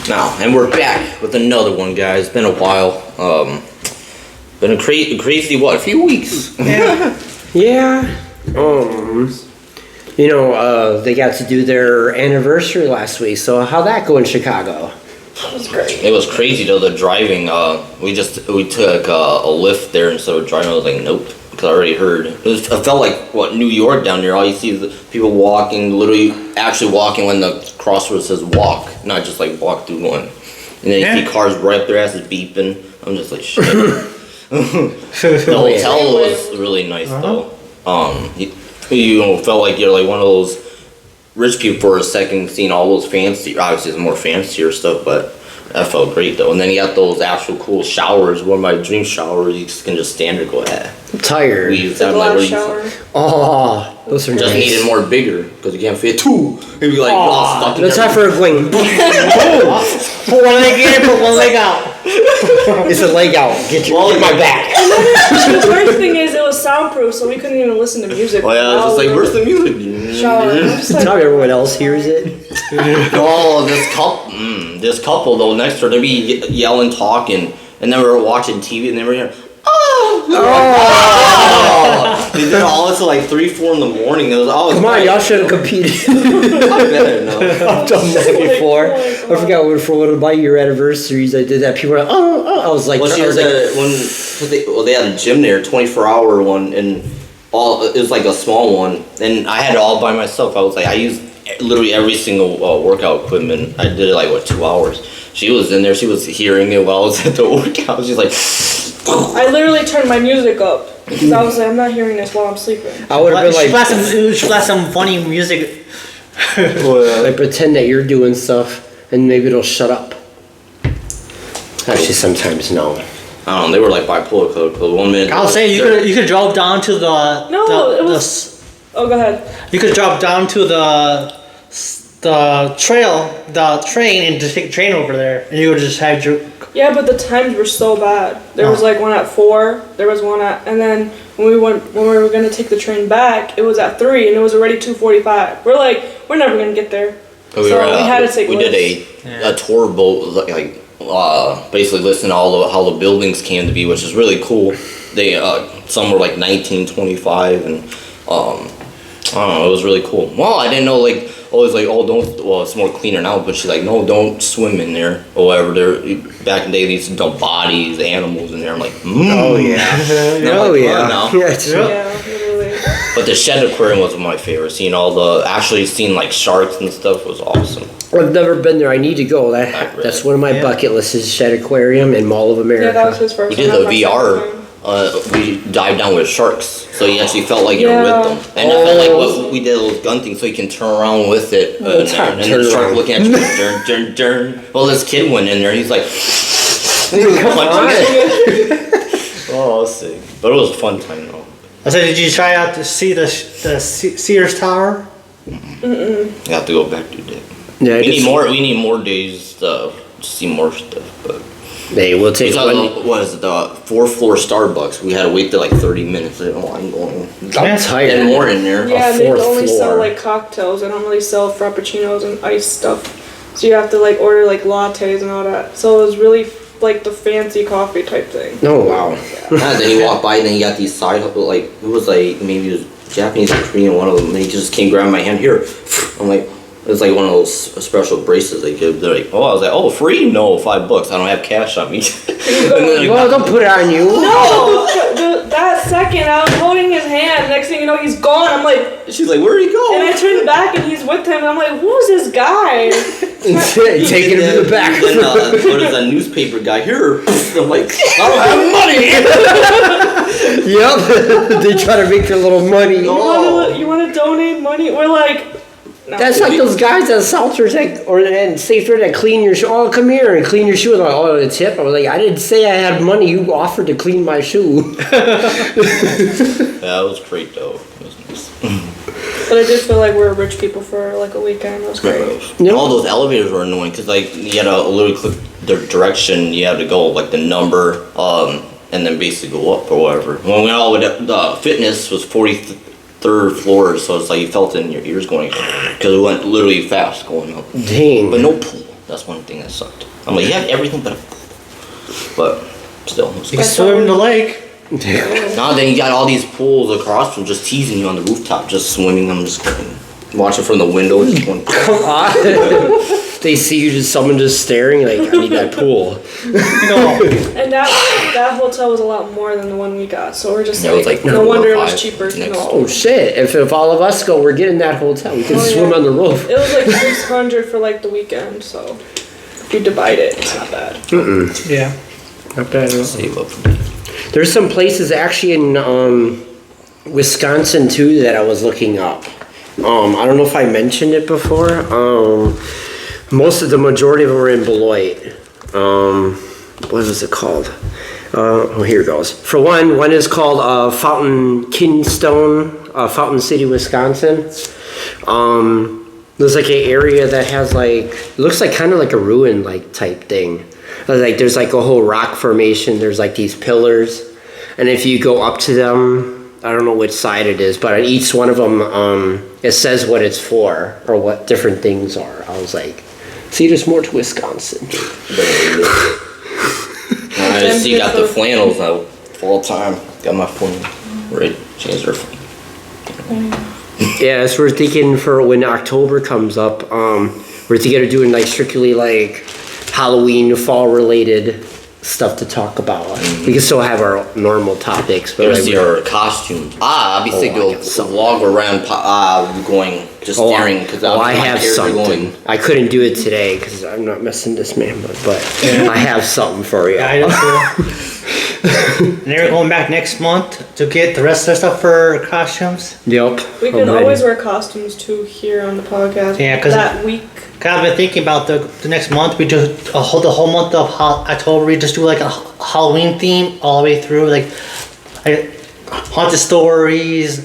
Now, and we're back with another one, guys. Been a while. Been a crazy what? A few weeks. Yeah. Yeah. They got to do their anniversary last week. So how'd that go in Chicago? It was great. It was crazy though. The driving. We took a lift there instead of driving. I was like, nope, because I already heard. It felt like New York down there. All you see is the people walking, literally actually walking when the crossroad says walk, not just like walk through one. And then you see cars right up their asses beeping. I'm just like shit. The hotel was really nice though. You felt like you're like one of those rich people for a second, seeing all those fancy, obviously it's more fancier stuff, but that felt great though. And then you got those actual cool showers. One of my dream showers, you can just stand there, go ahead. I'm tired. We used The to have glass like shower. Oh, those are just nice. needed more bigger because you can't fit two. It'd be like stuck in Let's there. have for a wing. Put one leg in, put one leg out. It's a leg out. Get my back. The worst thing is it was soundproof, so we couldn't even listen to music. Oh yeah, it's just like where's the music? Shower. I'm just like, Tell me everyone else hears it. Oh, this couple though next door, they'd be yelling, talking, and then we were watching TV, and they were hearing, they did all this at like 3-4 in the morning. It was always Come on, y'all should have competed. I better know. I've done that before. I forgot for one of my year anniversaries I did that. People were like, I was like, Well, they had a gym there, 24-hour one, and it was like a small one, and I had it all by myself. I was like, I used literally every single workout equipment. I did it like 2 hours. She was in there. She was hearing it while I was at the workout. She's like, I literally turned my music up because I was like, I'm not hearing this while I'm sleeping. I would have been She like, play some funny music. like pretend that you're doing stuff and maybe it'll shut up. Actually, sometimes no. I don't know. They were like bipolar code. One minute. I'll say you could drop down to the No, it was. Oh, go ahead. you could drop down to the train and just take the train over there, and you would just have your. Yeah, but the times were so bad. There was like one at 4. There was one at, and then when we were gonna take the train back, it was at 3, and it was already 2:45. We're like, we're never gonna get there. We had to take. We did a tour boat, basically listening to how the buildings came to be, which is really cool. They some were like 1925, and I don't know, it was really cool. Well, I didn't know always don't. Well, it's more cleaner now, but she's like, no, don't swim in there or whatever. Back in the day, they used to dump bodies, animals in there. I'm like, Oh yeah. And I'm Oh like, yeah. no. Yeah, literally. But the Shed Aquarium was my favorite. Seeing like sharks and stuff was awesome. I've never been there. I need to go. That's one of my bucket lists is Shed Aquarium and Mall of America. Yeah, that was his first. We did one, the not my VR. second time. We dived down with sharks, so you actually felt like you were with them. And I felt like what we did those gun things, so you can turn around with it. And the shark around. looking at you, dun. Well, this kid went in there. He's like, Come on. oh, sick. But it was a fun time though. I said, did you try out to see the Sears Tower? You have to go back to it. Yeah, We need more days to see more stuff, but. Hey, we'll take one. What is it, the 4th floor Starbucks? We had to wait there like 30 minutes. I'm going. I'm tired. And more in there. Yeah, and they 4th only sell floor. like cocktails. They don't really sell frappuccinos and iced stuff. So you have to like order like lattes and all that. So it was really like the fancy coffee type thing. Oh wow. And then you walk by, and then you got these side like it was like maybe it was Japanese or Korean, one of them. And he just came grab my hand here. I'm like. It's like one of those special bracelets they give. They're like, oh, I was like, oh, free? No, $5. I don't have cash on me. Well, don't put it on you. No, that second I was holding his hand. Next thing you know, he's gone. I'm like, She's like, where'd he go? and I turned back and he's with him. And I'm like, who's this guy? Taking him to the back. Then, what is that newspaper guy here? I'm like, I don't have money. Yep. They try to make their little money. You want to donate money? We're like, no. That's like those guys at Salters and Safer that clean your shoe. Oh, come here and clean your shoe. And I'm like, oh, a tip. I was like, I didn't say I had money. You offered to clean my shoe. Yeah, it was great though. It was nice. But I did feel like we were rich people for like a weekend. It was great. Yep. All those elevators were annoying because like you had to literally click the direction you had to go, like the number, and then basically go up or whatever. When we all went, the fitness was 43rd floor, so it's like you felt it in your ears going because it went literally fast going up. Dang. But no pool. That's one thing that sucked. I'm like, you have everything but a pool. But still, it was You cool. can swim in the lake. Now then you got all these pools across from just teasing you on the rooftop, just swimming. I'm just watching from the window. Just going, Come on. They see you someone just staring like, I need that pool. No. And that hotel was a lot more than the one we got, so we're just Yeah, it was like no 4 or wonder it was 5 cheaper. next No. Oh shit! If all of us go, we're getting that hotel. We can Oh, swim yeah. on the roof. It was like 600 for like the weekend, so if you divide it, it's not bad. Yeah. Not bad at all. save up. There's some places actually in Wisconsin too that I was looking up. I don't know if I mentioned it before. The majority of them are in Beloit. What was it called? Here it goes. For one is called Fountain City, Wisconsin. There's like an area that has like, it looks like kind of like a ruin like type thing. Like there's like a whole rock formation. There's like these pillars, and if you go up to them, I don't know which side it is, but on each one of them, it says what it's for or what different things are. I was like, see, there's more to Wisconsin. I see you got the flannels out all the time. Got my phone ready. Change their phone. Yeah, so we're thinking for when October comes up, we're thinking of doing like strictly like Halloween, fall related stuff to talk about. We can still have our normal topics, but There's like, your costumes. I'll be sick I of got something. vlog around going, just staring. Because I have something. I couldn't do it today because I'm not messing this man, but I have something for you. Yeah, I do too. And they're going back next month to get the rest of their stuff for costumes. Yep. We I'm can ready. always wear costumes too here on the podcast. Yeah, 'cause that week. Cause I've been thinking about the next month. We do the whole month of October. We just do like a Halloween theme all the way through, like haunted stories,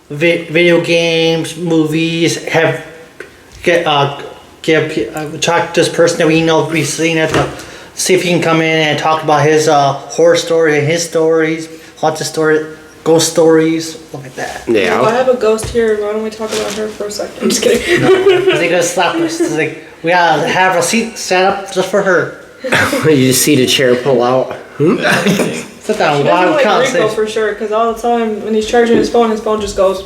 video games, movies. Talk to this person that we know recently. See if he can come in and talk about his horror story and his stories, haunted story, ghost stories, stuff like that. If I Yeah. have a ghost here, why don't we talk about her for a second? I'm just kidding. They're gonna slap us. It's like we gotta have a seat set up just for her. You just see the chair pull out. Sit down. She doesn't Wild like Rico conversation. for sure, because all the time when he's charging his phone just goes.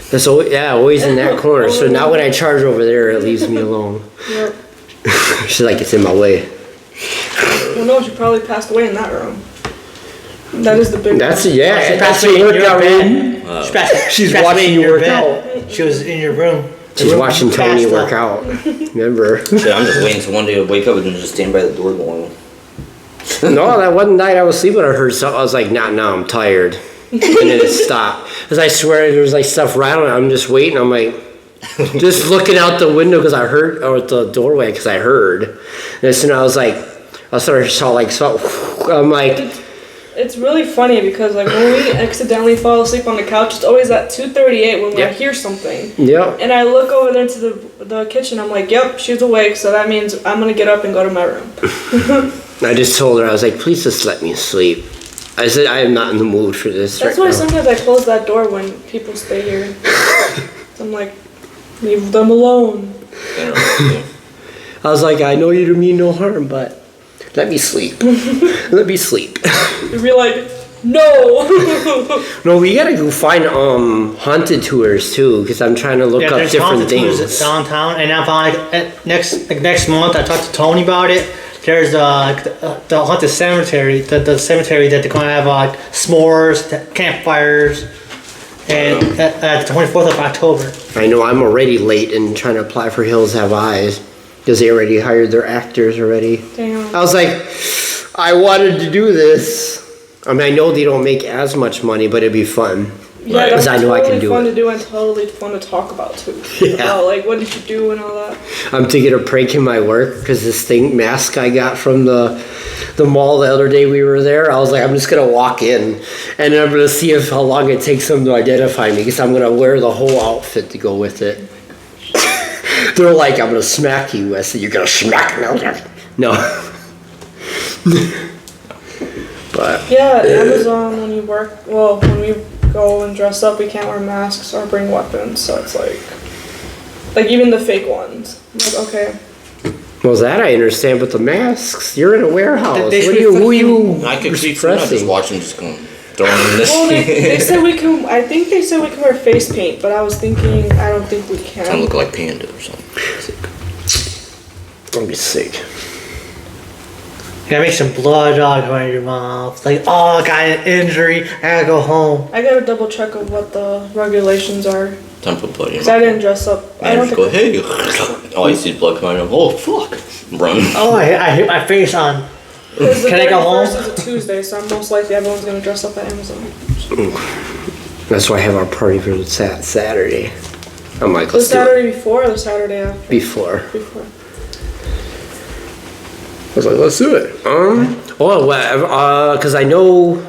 That's always in that corner. So now when I charge over there, it leaves me alone. Yep. She's like, it's in my way. Well, no, she probably passed away in that room. That is the big. That's one. that's in the your workout bed. room. She's watching you your work bed. She was in your room. The She's room watching you Tony passed work out. out. Remember? Shit, I'm just waiting till one day to wake up and just stand by the door going. No, that one night I was sleeping, I heard something. I was like, nah, I'm tired. And then it stopped. Because I swear there was like stuff rattling. I'm just waiting. I'm like, just looking out the window because I heard, or at the doorway because I heard. And so I was like, I started saw like something. I'm like, It's really funny because like when we accidentally fall asleep on the couch, it's always at 2:38 when Yeah. I hear something. yep. And I look over there to the kitchen. I'm like, yep, she's awake. So that means I'm gonna get up and go to my room. I just told her, I was like, please just let me sleep. I said, I am not in the mood for this That's right why now. sometimes I close that door when people stay here. I'm like, leave them alone. I was like, I know you don't mean no harm, but let me sleep. Let me sleep. You'd be like, no. No, we gotta go find haunted tours too, because I'm trying to look Yeah, up there's different haunted tours things. downtown, and I found next month I talked to Tony about it. There's the haunted cemetery, the cemetery that they're gonna have s'mores, campfires, and at the 24th of October. I know I'm already late in trying to apply for Hills Have Eyes because they already hired their actors already. Damn. I was like, I wanted to do this. I mean, I know they don't make as much money, but it'd be fun. Yeah, Right. that's 'Cause I know I totally can do fun it. to do and totally fun to talk about too. Yeah. About like what did you do and all that. I'm thinking of pranking my work because this mask I got from the mall the other day we were there. I was like, I'm just gonna walk in and I'm gonna see how long it takes them to identify me because I'm gonna wear the whole outfit to go with it. They're like, I'm gonna smack you. I said, you're gonna smack me. No. But Yeah, at Amazon when you work, well, when we go and dress up, we can't wear masks or bring weapons. So it's like even the fake ones. I'm like, okay. Well, that I understand, but the masks, you're in a warehouse. They What should are you, be who are you I could creep through. I just expressing? watch them just going throwing in this. Well, they said we can. I think they said we can wear face paint, but I was thinking I don't think we Kind of can. look like panda or something. Let me see. You gotta make some blood out of your mouth. Like, oh, I got an injury. I gotta go home. I gotta double check of what the regulations are. Time to put blood in your Cause I mouth. didn't dress up. I And don't just think. go, hey. Oh, you see blood coming out. Oh, fuck. Run. Oh, I hit my face on. Because the Can I go 31st home? is a Tuesday, so most likely everyone's gonna dress up at Amazon. That's why I have our party for Saturday. I'm like, The let's do it Saturday before or the Saturday after? before. Before. I was like, let's do it. Because I know,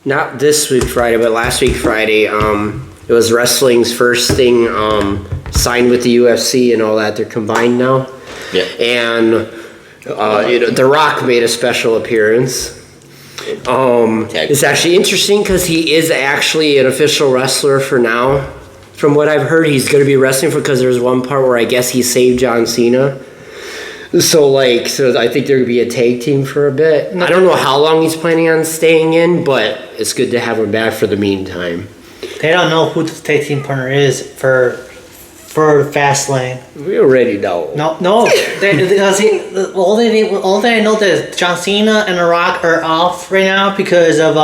not this week Friday, but last week Friday, it was wrestling's first thing, signed with the UFC and all that. They're combined now. Yeah. And, The Rock made a special appearance. Tag. It's actually interesting because he is actually an official wrestler for now. From what I've heard, he's going to be wrestling because there's one part where I guess he saved John Cena. So I think there could be a tag team for a bit. I don't know how long he's planning on staying in, but it's good to have him back for the meantime. They don't know who the tag team partner is for Fastlane. We already know. No. All they know that John Cena and The Rock are off right now because of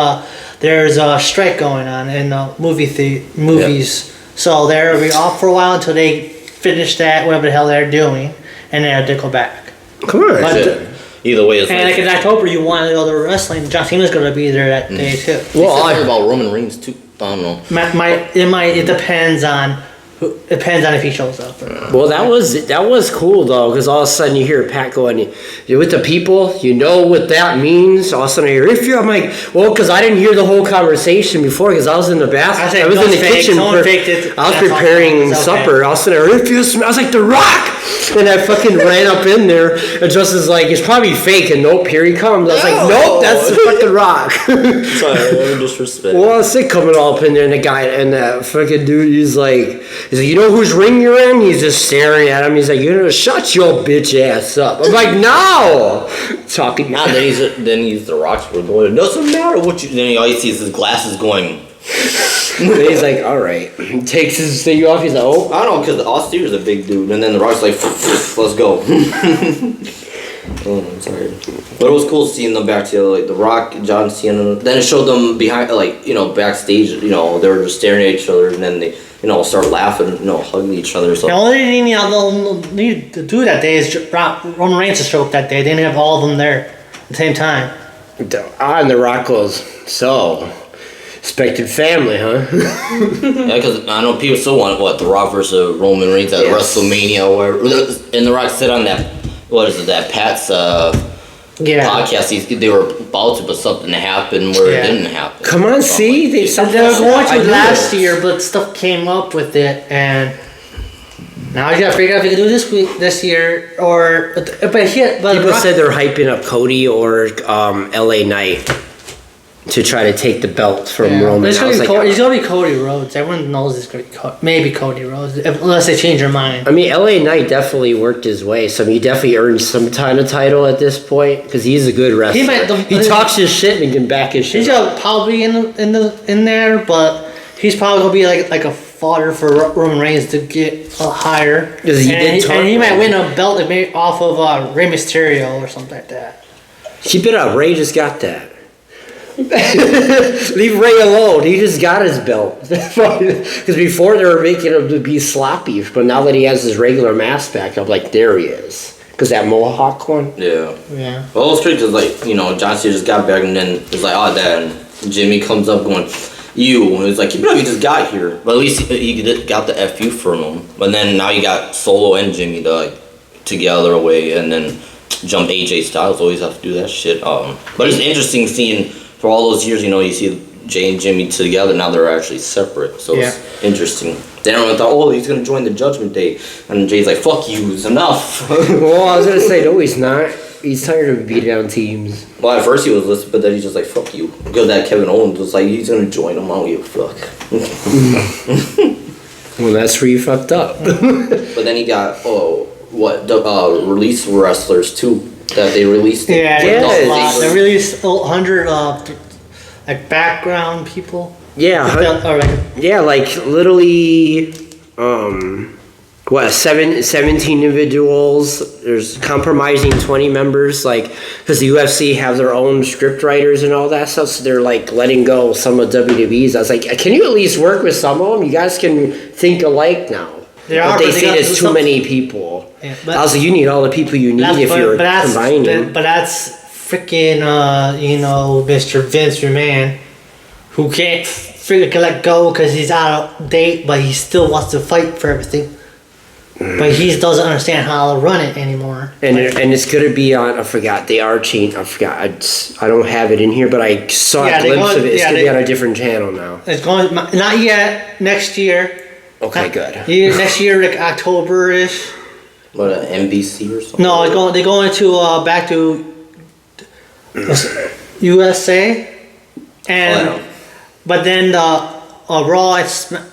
there's a strike going on in the movies. So they'll be off for a while until they finish that, whatever the hell they're doing, and then they go back. Come on. But- Yeah. Either way, it's And like in October, you want to go to wrestling. John Cena's gonna be there that day too. Well, Well, about Roman Reigns too. I don't know. It depends on if he shows up or not. Well, that was cool though, because all of a sudden you hear Pat going, "You're with the people, you know what that means." All of a sudden I hear, "If you," I'm like, well, because I didn't hear the whole conversation before, because I was in the bathroom, I said, I was in the "Don't fake, kitchen, someone faked it." I was That's all. preparing It's okay. supper. All of a sudden I heard, "If you," I was like, "The Rock," and I fucking ran up in there, and Justin's like, "It's probably fake," and nope, here he comes. I was like, No. "Nope, that's the fucking Rock." Sorry, disrespect. Well, I was sick coming all up in there, and the guy and that fucking dude, he's like, "You know whose ring you're in?" He's just staring at him. He's like, "You know, shut your bitch ass up." I'm like, "No!" Talking. Nah, then he's the Rock's. We're going. It doesn't matter what you. Then all you see is his glasses going. And he's like, "All right." He takes his thing off. He's like, "Oh." I don't know, because Austin's a big dude, and then the Rock's like, let's go. Oh, I'm sorry. But it was cool seeing them back together, like The Rock, John Cena. Then it showed them behind, like, backstage, they were just staring at each other, and then they, start laughing, hugging each other. So The only thing they'll need to do that day is Roman Reigns to show up that day. They didn't have all of them there at the same time. And the Rock goes, "So, expected family, huh?" yeah, because I know people still want The Rock versus Roman Reigns at Yes. WrestleMania, and The Rock said on that, that Pat's Yeah. podcast, they were about to, but something happened where Yeah. it didn't happen. Come on, see, they They were going I to knew last this. year, but stuff came up with it, and now you gotta figure out if you can do this year, or but People said they're hyping up Cody or LA Knight to try to take the belt from Roman. It's I gonna, was be like, it's gonna be Cody Rhodes. Everyone knows it's gonna be maybe Cody Rhodes, unless they change their mind. I mean, LA Knight definitely worked his way, so he definitely earned some kind of title at this point because he's a good wrestler. He talks his shit and can back his shit. He's gonna probably in there, but he's probably gonna be like a fodder for Roman Reigns to get higher. 'Cause he did talk and he might about win a belt like maybe off of Rey Mysterio or something like that. Keep it up. Ray just got that. Leave Ray alone. He just got his belt. Because before they were making him to be sloppy, but now that he has his regular mask back, I'm like, there he is. Because that Mohawk one. Yeah. Yeah. Well, it's crazy because, John Cena just got back, and then it's like, oh, Dad. And Jimmy comes up going, you. And it's like, you just got here. But at least he got the FU from him. But then now you got Solo and Jimmy to, together away, and then jump AJ Styles. Always have to do that shit. But it's interesting seeing, for all those years, you see Jay and Jimmy together. Now they're actually separate. So it's interesting. Then everyone thought, oh, he's going to join the Judgment Day. And Jay's like, fuck you, it's enough. Well, I was going to say, no, he's not. He's tired of beating down teams. Well, at first he was listening, but then he's just like, fuck you. Because that Kevin Owens was like, he's gonna join him, I don't give a fuck. Well, that's where you fucked up. But then he got, release wrestlers too that they released. Yeah, Yeah, there's a they- lot. They released 100 like background people. Yeah, Or like, yeah, like literally, 17 individuals. There's compromising 20 members, like, because the UFC have their own script writers and all that stuff, so they're like letting go some of WWE's. I was like, can you at least work with some of them? You guys can think alike now. They But are, they but they say got there's too some- many people. Yeah, but- I was like, you need all the people you need if you're combining. But that's freaking, Mr. Vince McMahon, who can't freaking let go because he's out of date, but he still wants to fight for everything. But he doesn't understand how to run it anymore. And it's gonna be on. I forgot they are changing. I forgot. I don't have it in here, but I saw Yeah, a they glimpse go- of it. It's yeah, gonna they- be on a different channel now. It's going, not yet, next year. Okay, good. Next year, like October-ish. What NBC or something? No, they're going to back to USA, and Oh, yeah. but then the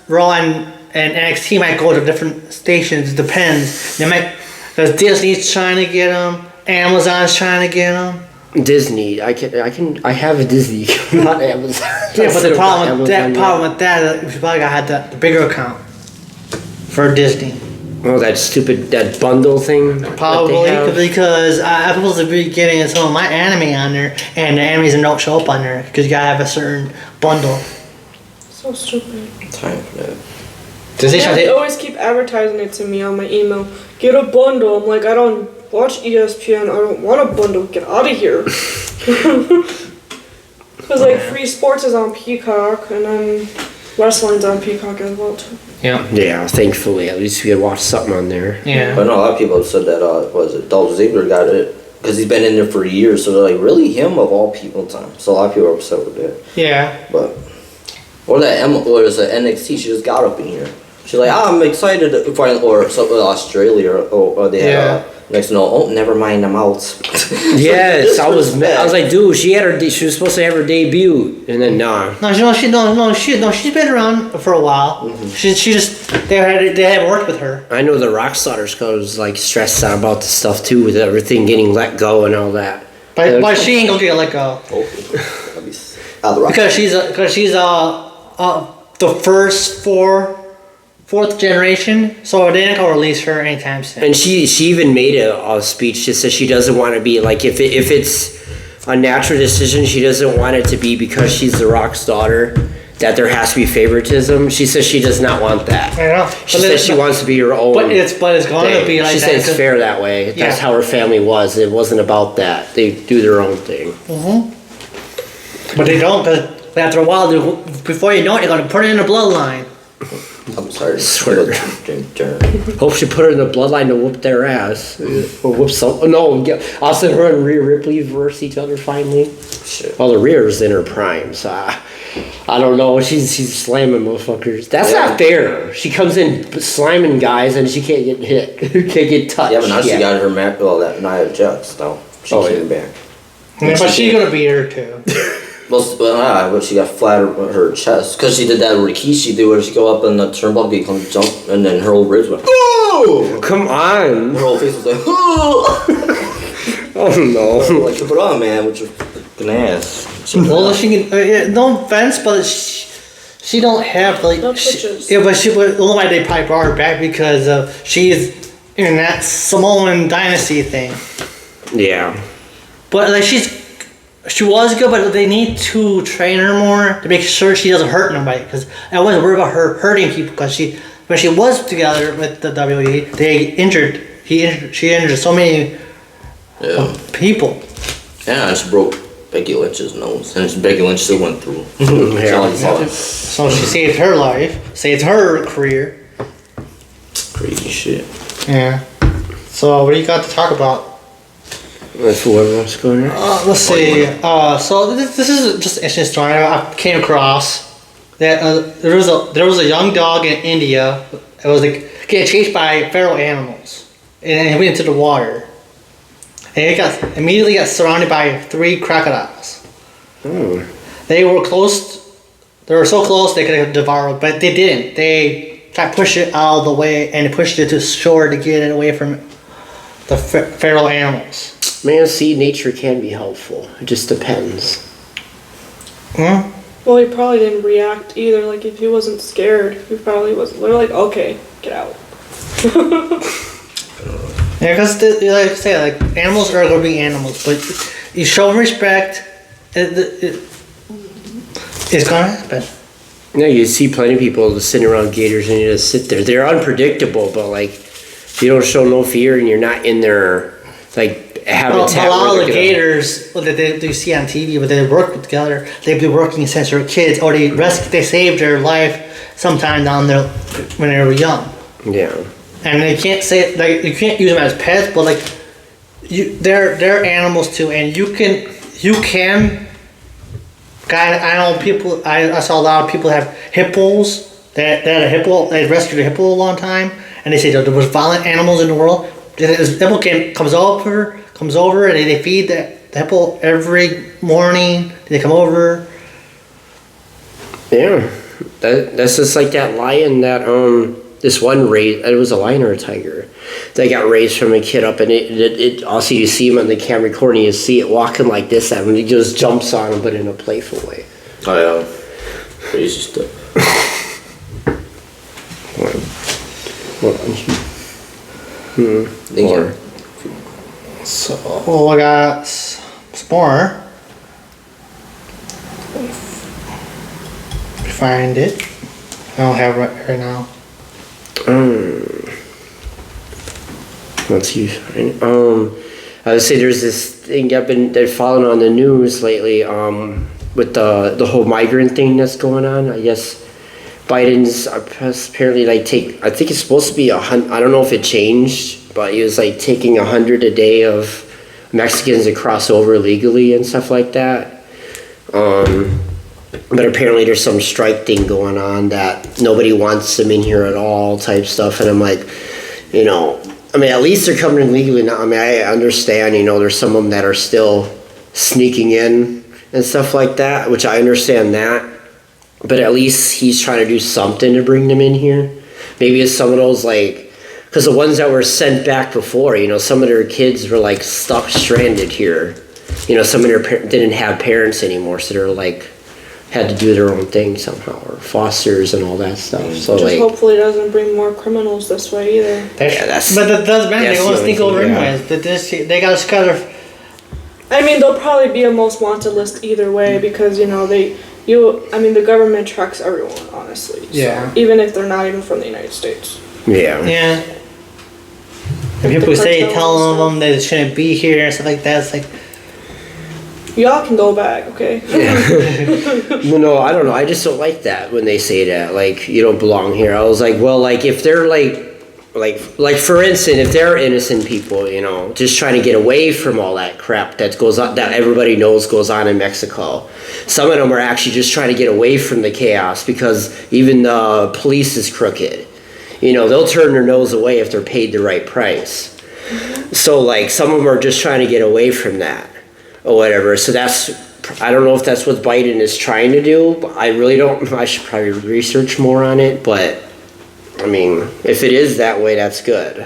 Raw and NXT might go to different stations. Depends. They might, because Disney's trying to get them, Amazon's trying to get them. Disney. I have a Disney, not Amazon. Yeah, but the problem with Amazon, that, you probably gotta have the bigger account for Disney. Oh, that bundle thing. that they Probably have? because I'm supposed to be getting some of my anime on there, and the animes don't show up on there because you gotta have a certain bundle. So stupid. Time for that. Does Yeah, they always keep advertising it to me on my email. Get a bundle. I'm like, I don't watch ESPN. I don't want a bundle. Get out of here. Because like free sports is on Peacock, and then wrestling's on Peacock as well too. Yeah. Yeah, thankfully, at least we could watch something on there. Yeah. But I know a lot of people have said that. Dolph Ziggler got it because he's been in there for years. So they're like, really, him of all people time. So a lot of people are upset with that. Yeah. But or that NXT, she just got up in here. She's like, I'm excited for or something Australia or they had next never mind, I'm out. Yes, I was like, dude, she was supposed to have her debut, and then nah. She's been around for a while. Mm-hmm. She just they haven't worked with her. I know the Rockstar's was like stressed out about the stuff too, with everything getting let go and all that. But she ain't gonna get let go Hopefully. I'll be out of the rock. because she's the first fourth generation, so they ain't gonna release her anytime soon. And she even made a speech that says she doesn't want to be like if it's a natural decision, she doesn't want it to be because she's the Rock's daughter that there has to be favoritism. She says she does not want that. I know. She says she wants to be her own. But it's gonna thing. be like she that. said it's fair that way. That's Yeah. how her family was. It wasn't about that. They do their own thing. But they don't, because after a while, before you know it, they're gonna put it in the bloodline. I'm sorry. Swear. Hope she put her in the bloodline to whoop their ass. Or whoop some. No, I'll send her and Rhea Ripley verse each other finally. Shit. Well, the Rhea's in her prime, so I don't know. She's slamming motherfuckers. That's not fair. She comes in slamming guys and she can't get hit. Can't get touched. Yeah, but now she yet. got her that Nia Jax now. She came back. Yeah, but she's gonna be here too. But she got flat her chest because she did that Rikishi do where she go up in the turnbuckle, you come jump, and then her whole ribs went. Oh! Come on. Her whole face was like. Oh! Oh no. Like put on, man, with your fucking ass. Well, she can. No offense, but she don't have like. No pictures. Yeah, but the only why they probably brought her back because she's in that Samoan dynasty thing. Yeah. But like she was good, but they need to train her more to make sure she doesn't hurt nobody. Because I wasn't worried about her hurting people because when she was together with the WWE, she injured so many people. Yeah, she broke Becky Lynch's nose, and Becky Lynch still went through. Yeah. So she saved her life, saved her career. Crazy shit. Yeah. So what do you got to talk about? That's whoever wants to go next. Let's see. So this is just an interesting story I came across. That there was a young dog in India. It was like getting chased by feral animals, and it went into the water. And it immediately got surrounded by 3 crocodiles. They were close. They were so close they could have devoured, it, but they didn't. They tried to push it out of the way, and they pushed it to shore to get it away from the feral animals. Man, see, nature can be helpful. It just depends. Hmm? Well, he probably didn't react either. Like, if he wasn't scared, he probably wasn't. They're like, okay, get out. Yeah, because like I say, like animals are gonna be animals, but you show respect, it's gonna happen. No, you see plenty of people just sitting around gators and you just sit there. They're unpredictable, but like, if you don't show no fear and you're not in their like habitat. A lot where of the they're gonna- gators that you see on TV, but they work together. They've been working since they were kids, or they saved their life sometime down there when they were young. Yeah. And they can't say like you can't use them as pets, but like they're animals too, and you can. I know people. I saw a lot of people have hippos. They had a hippo. They rescued a hippo a long time, and they say there was violent animals in the world. This hippo comes over, and they feed the hippo every morning. They come over. Yeah. That's just like that lion that this one raised. It was a lion or a tiger that got raised from a kid up, and it also you see him on the camera recording. You see it walking like this at him. He just jumps on him, but in a playful way. Oh yeah, crazy stuff. Hold on. Thank you. So I got some more. Find it. I don't have it right now. Let's see. I would say there's this thing they're following on the news lately. With the whole migrant thing that's going on. I guess Biden's apparently I think it's supposed to be 100. I don't know if it changed, but he was like taking 100 a day of Mexicans to cross over illegally and stuff like that. But apparently there's some strike thing going on that nobody wants them in here at all type stuff. And I'm like, at least they're coming in legally now. I mean, I understand, there's some of them that are still sneaking in and stuff like that, which I understand that. But at least he's trying to do something to bring them in here. Maybe it's some of those because the ones that were sent back before, some of their kids were stuck stranded here. Some of their didn't have parents anymore, so they're had to do their own thing somehow, or fosters and all that stuff. So Just hopefully it doesn't bring more criminals this way either. Yeah, that's- But that doesn't matter. They that's want to the sneak only over thing, yeah. anyways. But they got to scatter. I mean, there'll probably be a most wanted list either way because the government tracks everyone, honestly. So, Yeah. even if they're not even from the United States. yeah. Yeah. Like And people the say cartels telling and them they shouldn't be here and stuff like that. It's like, Y'all can go back, okay? No, I don't know. I just don't like that when they say that. You don't belong here. I was like, well, if they're for instance, if they're innocent people, just trying to get away from all that crap that goes on, that everybody knows goes on in Mexico. Some of them are actually just trying to get away from the chaos because even the police is crooked. They'll turn their nose away if they're paid the right price. So some of them are just trying to get away from that or whatever. So I don't know if that's what Biden is trying to do, but I really don't. I should probably research more on it, but I mean, if it is that way, that's good.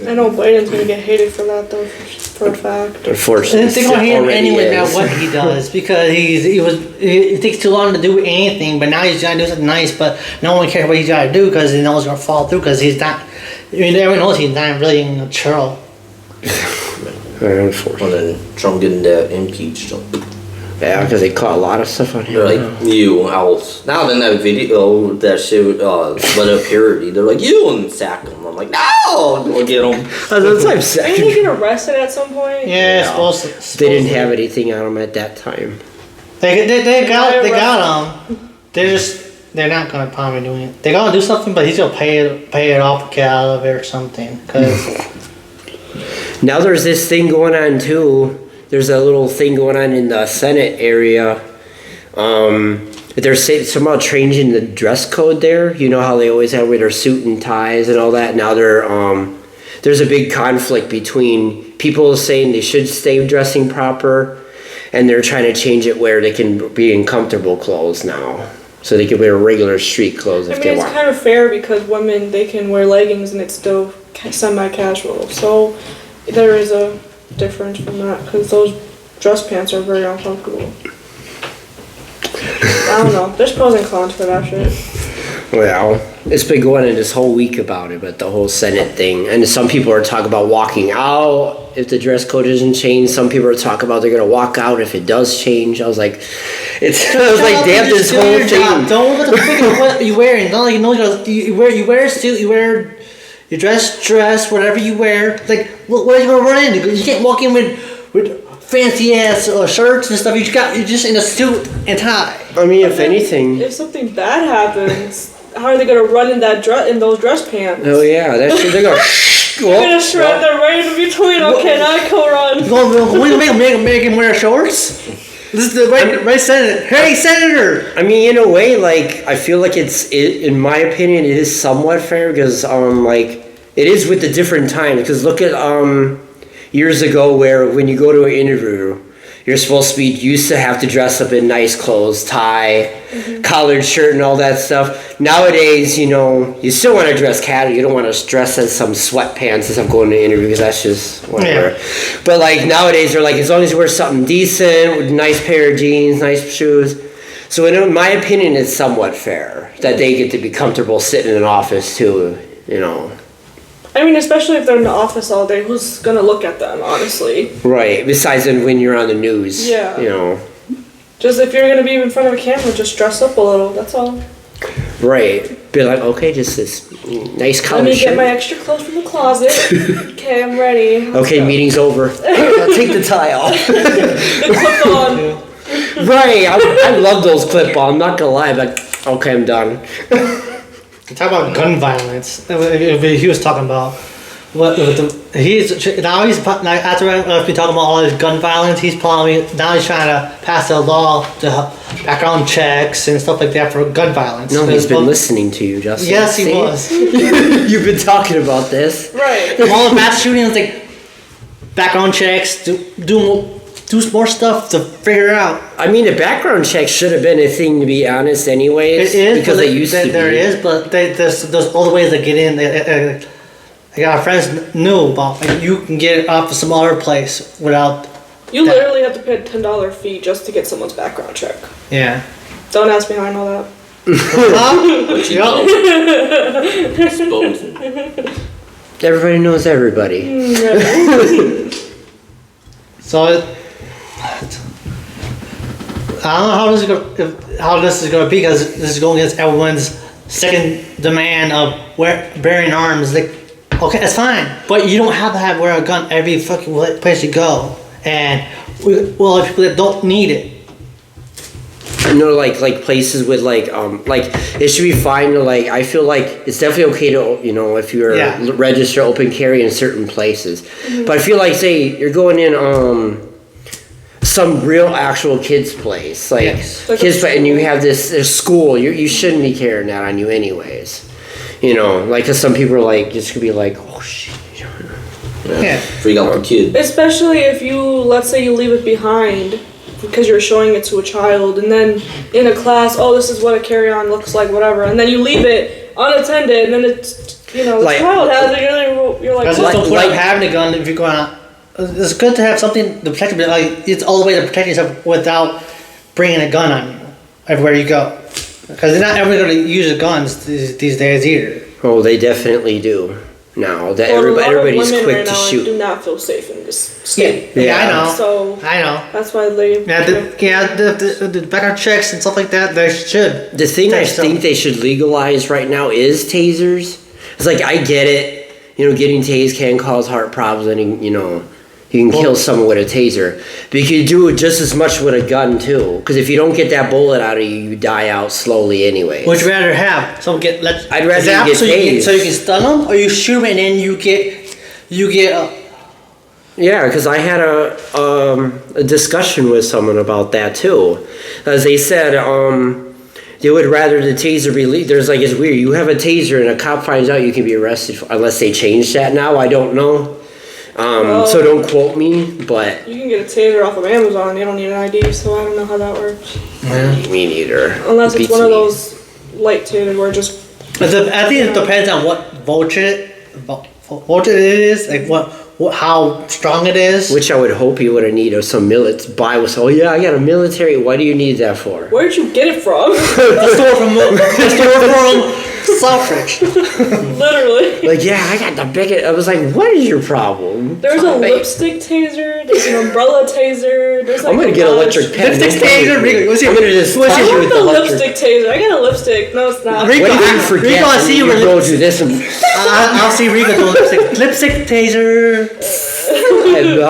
I know Biden's gonna get hated for that though, for a fact. Unfortunately, and think about him already anyway is. about what he does because it takes too long to do anything. But now he's trying to do something nice, but no one cares what he's got to do because he knows it's gonna fall through because he's not. Everyone knows he's not really in control. Unfortunately. And then Trump getting that impeached. Yeah, because they caught a lot of stuff on him. They're like, you else. Now then that video, that shit, let up parody. They're like, you and sack him. I'm like, no, go get him. That's what I'm saying. Didn't he get arrested at some point? Yeah, Yeah. supposed They didn't have anything on him at that time. They got him. They're not gonna probably do it. They're gonna do something, but he's gonna pay it off, get out of it or something. Cause Now there's this thing going on too. There's a little thing going on in the Senate area. They're somehow changing the dress code there. You know how they always have with their suit and ties and all that. Now there's a big conflict between people saying they should stay dressing proper, and they're trying to change it where they can be in comfortable clothes now. So they can wear regular street clothes if they it's want. kind of fair because women, they can wear leggings and it's still semi-casual. So there is a difference from that because those dress pants are very uncomfortable. I don't know. There's pros and cons for that shit. Well, it's been going on this whole week about it, but the whole Senate thing. And some people are talking about walking out if the dress code doesn't change. Some people are talking about they're going to walk out if it does change. I was like, damn, this whole thing. Don't look at the freaking what you're wearing. Don't you know you wear a suit, you wear your dress, whatever you wear. Like, what are you going to run into? You can't walk in with fancy ass shirts and stuff. You're just in a suit and tie. I mean, if anything. If something bad happens, how are they gonna run in those dress pants? Oh yeah, that shit. They're going. They're gonna shred them right in between. Okay, now I go run. You want to make him wear shorts? This is the right senator. Hey, senator. I mean, in a way, like I feel like in my opinion, it is somewhat fair because like it is with the different times. Because look at years ago where when you go to an interview, you're supposed to be used to have to dress up in nice clothes, tie, collared shirt, and all that stuff. Nowadays, you still want to dress casual. You don't want to dress as some sweatpants as I'm going to an interview because that's just whatever. Yeah. But like nowadays, they're like as long as you wear something decent with a nice pair of jeans, nice shoes. So in my opinion, it's somewhat fair that they get to be comfortable sitting in an office too. I mean, especially if they're in the office all day, who's gonna look at them, honestly? Right. Besides when you're on the news. Yeah. Just if you're gonna be in front of a camera, just dress up a little. That's all. Right. Be like, okay, just this nice color. Let me get my extra clothes from the closet. Okay, I'm ready. Okay, meeting's over. I'll take the tie off. The clip on. Right. I love those clip-on. I'm not gonna lie, but okay, I'm done. Talk about gun violence. He was talking about after I've been talking about all this gun violence. He's trying to pass a law to background checks and stuff like that for gun violence. No, he's been listening to you, Justin. Yes, he was. You've been talking about this, right? All the mass shootings, like background checks, do more stuff to figure out. I mean, the background check should have been a thing, to be honest, anyways. It is because they used to. There is, but there's all the ways to get in. I got friends knew about. Like, you can get it off of some other place without. You literally have to pay a $10 fee just to get someone's background check. Yeah. Don't ask me how I know that. But you know. Exposing. Everybody knows everybody. So. I don't know how this is gonna be because this is going against everyone's second demand of bearing arms. Like, okay, that's fine, but you don't have to wear a gun every fucking place you go. And people that don't need it. Like places with like it should be fine to like. I feel like it's definitely okay to if you're register open carry in certain places, but I feel like say you're going in some real actual kids place kids play, and you have this school, you shouldn't be carrying that on you anyways, because some people are like just could be like, oh shit, freak out the kid, especially if let's say you leave it behind because you're showing it to a child, and then in a class, this is what a carry-on looks like, whatever, and then you leave it unattended, and then it's the child has it, you're like, don't put up having a gun if you're going out. It's good to have something to protect you, but it's all the way to protect yourself without bringing a gun on you everywhere you go. Because they're not ever going to use guns these days either. Oh, they definitely do. Now that everybody's quick right to now shoot. Do not feel safe in this state. Yeah, I know. So I know. That's why they. The background checks and stuff like that. They should. The thing I think they should legalize right now is tasers. It's like I get it. Getting tased can cause heart problems, and you can kill someone with a taser. But you can do it just as much with a gun, too. Because if you don't get that bullet out of you, you die out slowly anyway. Would you rather have someone get... I'd rather get tased. So you can stun them? Or you shoot them and then you get... Yeah, because I had a discussion with someone about that, too. As they said, they would rather the taser be... it's weird. You have a taser and a cop finds out, you can be arrested unless they changed that now. I don't know. So don't quote me, but... You can get a taser off of Amazon. You don't need an ID, so I don't know how that works. Yeah. Me neither. Unless it's one of those light tasers where just... I think it depends on what voltage it is. Like how strong it is. Which I would hope you would have needed some buy was. Oh yeah, I got a military. Why do you need that for? Where'd you get it from? The store from Southbridge. Literally. Like, yeah, I got the biggest. I was like, what is your problem? There's a lipstick taser. There's an umbrella taser. There's like I'm gonna get a electric pen. Lipstick taser, Rico. I'm gonna just What's touch I you want with the the electric. lipstick taser. I got a lipstick. No, it's not. Rico, What did you forget? Rico, I see you you were go do this and I'll see Rico do lipstick taser. and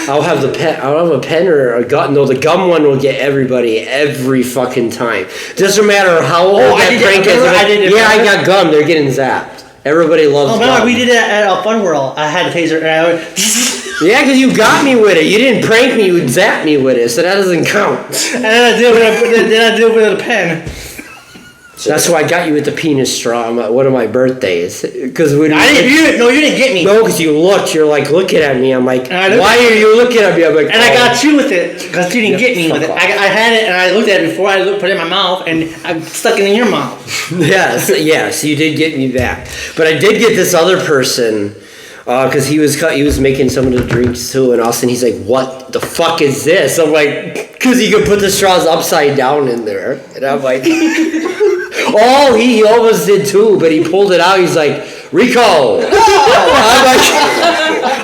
I'll have the pen. I'll have a pen or a gum. No, the gum one will get everybody every fucking time. Doesn't matter how old I that did prank it. is. Remember I did it, Yeah, I remember? got gum. They're getting zapped. Everybody loves Oh, gum. remember we did it at Fun World. I had a taser and I went, Yeah, because you got me with it. You didn't prank me. You zapped me with it, so that doesn't count. and then I did it with a pen. That's why I got you with the penis straw on one of my birthdays. Because when You didn't get me. no, because you looked. You're like looking at me. I'm like, And I looked- why are you looking at me? I'm like, And I got you with it because you didn't Yeah, get me with it. fuck I had it and I looked at it before I put it in my mouth and I stuck it in your mouth. Yes, you did get me back. But I did get this other person because he was making some of the drinks too, and all of a sudden he's like, "What the fuck is this?" I'm like, "Because you can put the straws upside down in there," and I'm like, "Oh, he almost did too, but he pulled it out. He's like, Rico."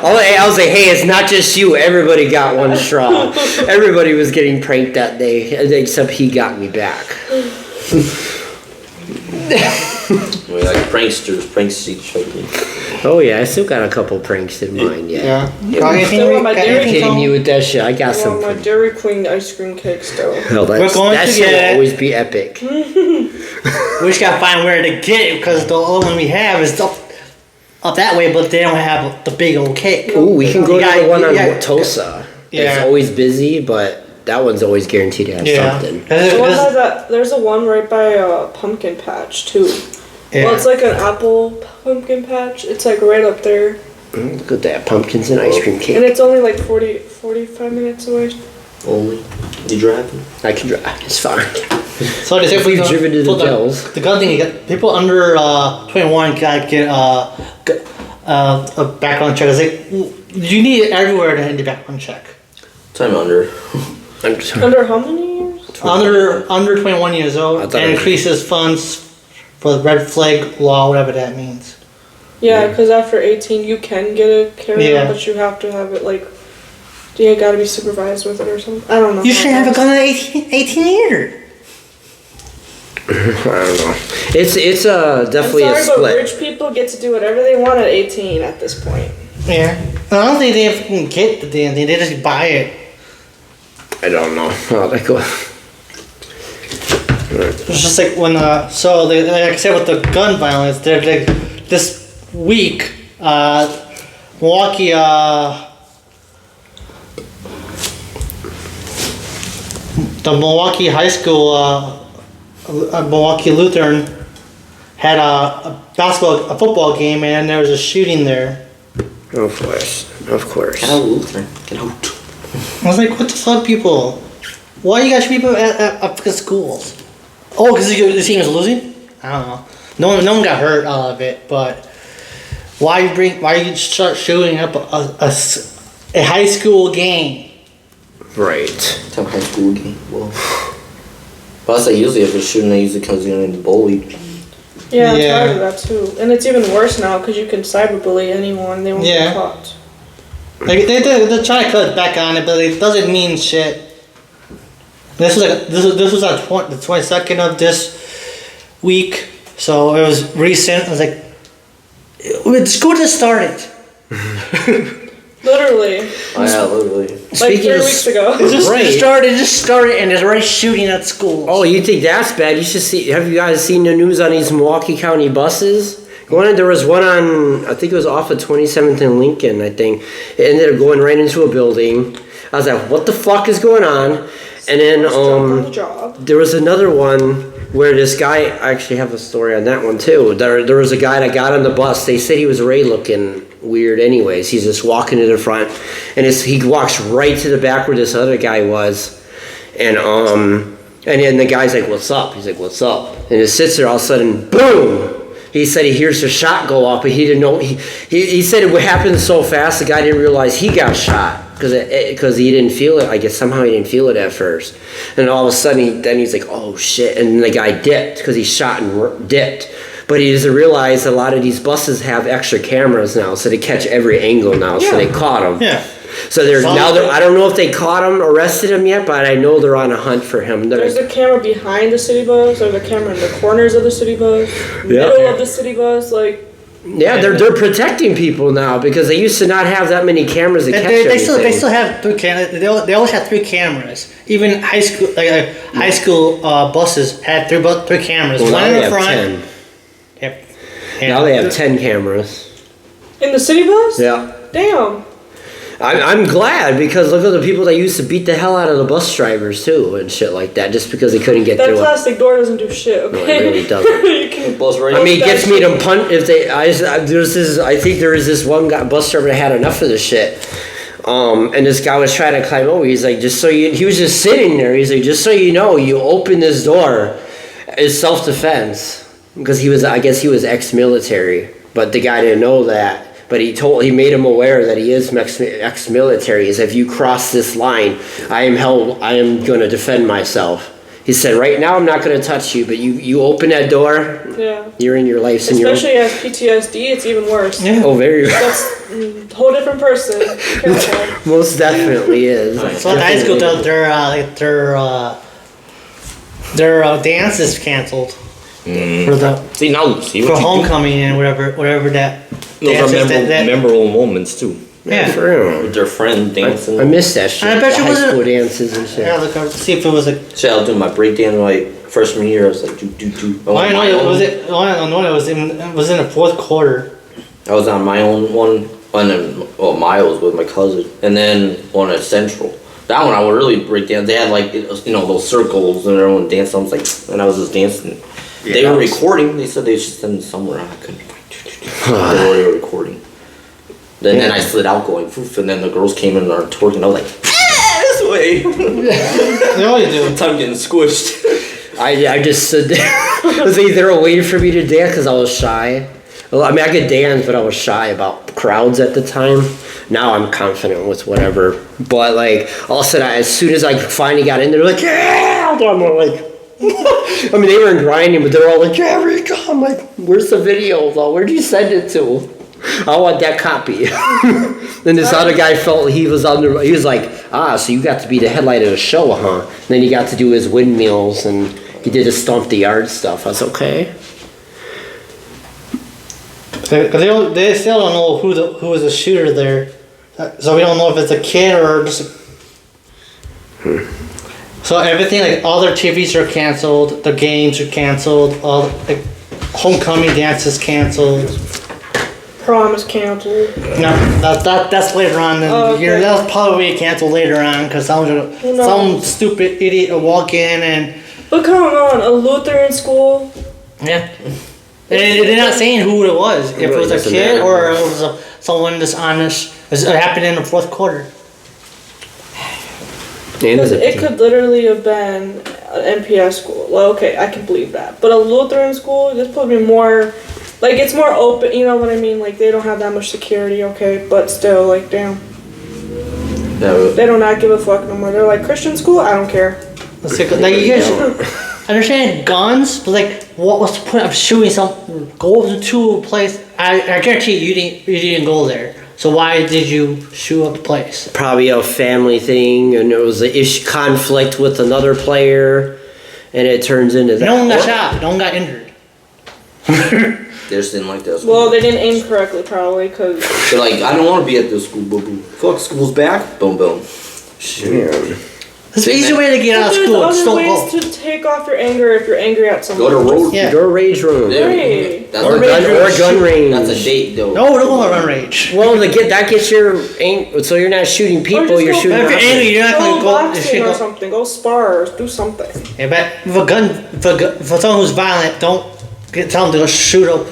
I was like, "Hey, it's not just you. Everybody got one straw. Everybody was getting pranked that day, except he got me back." We like pranksters, pranks each other. Oh yeah, I still got a couple pranks in mind. Yeah. Got anything, Still on my got Dairy anything, Kidding Tom? me with that shit? I got I some. want my pranks. Dairy Queen ice cream cake still. Hell, We're going that to shit get- will always be epic. We just gotta find where to get it because the only one we have is up that way, but they don't have the big old cake. Ooh, we can go You to got- the one on yeah. Tosa. It's Yeah. always busy, but that one's always guaranteed to have something. The one has that, there's a one right by Pumpkin Patch too. Well, it's like an apple pumpkin patch. It's like right up there. Look at that, pumpkins and ice cream And cake. it's only like 45 minutes away. Only. You driving? I can drive. It's fine. So they said if we You've driven to the Dells. the gun thing, you got people under 21 gotta get a background check. It's like you need it everywhere to end the background check. Time under. I'm sorry. Under how many years? Under 21 years I old thought and it was- increases funds for the red flag law, whatever that means. Yeah, because after 18 you can get a carry-on, Yeah. but you have to have it like, you gotta be supervised with it or something. I don't know. You should have a gun at 18 either. I don't know. It's definitely I'm a sorry, but split. rich people get to do whatever they want at 18 at this point. Yeah. I don't think they even get the damn thing. They just buy it. I don't know. Oh, that go. It's just like when, so they, like I said with the gun violence, they're like, this week, Milwaukee, the Milwaukee High School, Milwaukee Lutheran had a football game, and there was a shooting there. Of course. Of course. Get out, Lutheran. Get out. I was like, what the fuck, people? Why you guys shoot people at fucking schools? Oh, because the team is losing? I don't know. No one got hurt out of it, but why you start shooting up a high school game? Right. Some high school game. Well. Plus, I usually if it's shooting, I usually comes in the bullied. Yeah, I'm Yeah. tired of that too. And it's even worse now because you can cyberbully anyone. They won't Yeah. get caught. Like they're trying to cut back on it, but it doesn't mean shit. This was on the 22nd of this week, so it was recent. I was like, the school just started. Literally. Oh, yeah, literally. Like Speaking 3 of- weeks ago. It just Right. started, and it's already shooting at schools. Oh, you think that's bad? You should see. Have you guys seen the news on these Milwaukee County buses? There was one on, I think it was off of 27th and Lincoln, I think. It ended up going right into a building. I was like, what the fuck is going on? And then Just jump on the job. there was another one where this guy, I actually have a story on that one too. There was a guy that got on the bus. They said he was already looking weird anyways. He's just walking to the front, and he walks right to the back where this other guy was. And then the guy's like, what's up? He's like, what's up? And it sits there, all of a sudden, boom! he said he hears the shot go off, but he didn't know. He said it happened so fast, the guy didn't realize he got shot because he didn't feel it. I guess somehow he didn't feel it at first, and all of a sudden he's like, oh shit, and the guy dipped because he shot and dipped. But he doesn't realize a lot of these buses have extra cameras now, so they catch every angle now. So they caught him. Yeah. So I don't know if they caught him, arrested him yet, but I know they're on a hunt for him. There's a camera behind the city bus. There's a camera in the corners of the city bus. Middle of the city bus, like. Yeah, they're protecting people now because they used to not have that many cameras to catch everything. They still have 3 cameras. They always have 3 cameras. Even high school buses had 3 cameras. Well, One now in they the have front. 10. Yep. Now they have 10 cameras. In the city bus? Yeah. Damn. I'm glad because look at the people that used to beat the hell out of the bus drivers too and shit like that just because they couldn't get That through it. plastic door doesn't do shit, okay? No, it really doesn't. You can- Bus right. I mean, it gets me to punt if they. I think there was this one guy, bus driver that had enough of this shit. And this guy was trying to climb over. He's like, he was just sitting there. He's like, just so you know, you open this door, it's self-defense because I guess he was ex-military, but the guy didn't know that. But he made him aware that he is ex-military. He said, if you cross this line, I am going to defend myself. He said, right now I'm not going to touch you, but you open that door, you're in your life. Especially as PTSD, it's even worse. Yeah. Oh, very. That's a whole different person. Careful. Most definitely is. So at high school, their dance is canceled for homecoming and whatever that. Those are memorable moments too. Yeah. For real. With their friend dancing. I miss that shit. I bet you the was high it- school dances and shit. Yeah, look, see if it was a. Shit, I was doing my breakdance like freshman year. I was like, do. I know it was it. I know it was in the 4th quarter. I was on my own one, and then Miles with my cousin, and then one at Central. That one I would really break dance. They had like those circles and their own dance. I was like, and I was just dancing. They were recording. They said they should send it somewhere. I couldn't find. They were already recording. Then I slid out going, poof, and then the girls came in and are twerking. I was like, this way. They always do. Time getting squished. I just stood there. I was like, they were waiting for me to dance because I was shy. Well, I mean, I could dance, but I was shy about crowds at the time. Now I'm confident with whatever. But like, all of a sudden, as soon as I finally got in there, like, yeah! I'm like, I mean, they were grinding, but they're all like, yeah, here you go. I'm like, where's the video, though? Where'd you send it to? I want that copy. Then this other guy felt he was like, so you got to be the headlight of the show, huh? And then he got to do his windmills and he did his stomp the yard stuff. I was okay. They still don't know who was the shooter there, so we don't know if it's a kid or just. So everything, like all their TVs are canceled, the games are canceled, all like homecoming dances canceled. Prom is canceled. No, that's later on in the year. That was probably canceled later on because some stupid idiot will walk in and. But come on, a Lutheran school. Yeah. They're not saying who it was. If it was a kid or it was someone dishonest. It happened in the 4th quarter. Because it could literally have been an MPS school. Well, okay, I can believe that. But a Lutheran school, this probably more, like, it's more open, you know what I mean? Like, they don't have that much security, okay? But still, like, damn. No. They do not give a fuck no more. They're like, Christian school? I don't care. Like, you guys understand guns, but, like, what was the point of shooting go to a place? I guarantee you didn't go there. So why did you shoot up the place? Probably a family thing, and it was a conflict with another player, and it turns into that. No one got shot. No one got injured. They just didn't like that school. Well, they didn't aim correctly, probably, because... They're like, I don't want to be at this school, boo boo. Fuck, school's back. Boom, boom. Shit. It's the easy way to get out of school. Just There's don't other go. ways to take off your anger if you're angry at someone. Go to road. Yeah. Go to rage room. There. Hey. That's Or gun range. That's a date, though. No, don't go to run rage. Well, that gets your aim. So you're not shooting people. just You're go- shooting. If you're objects. angry, you're not Go going to go. boxing or something. Go spar. Do something. Yeah, but for someone who's violent, don't tell them to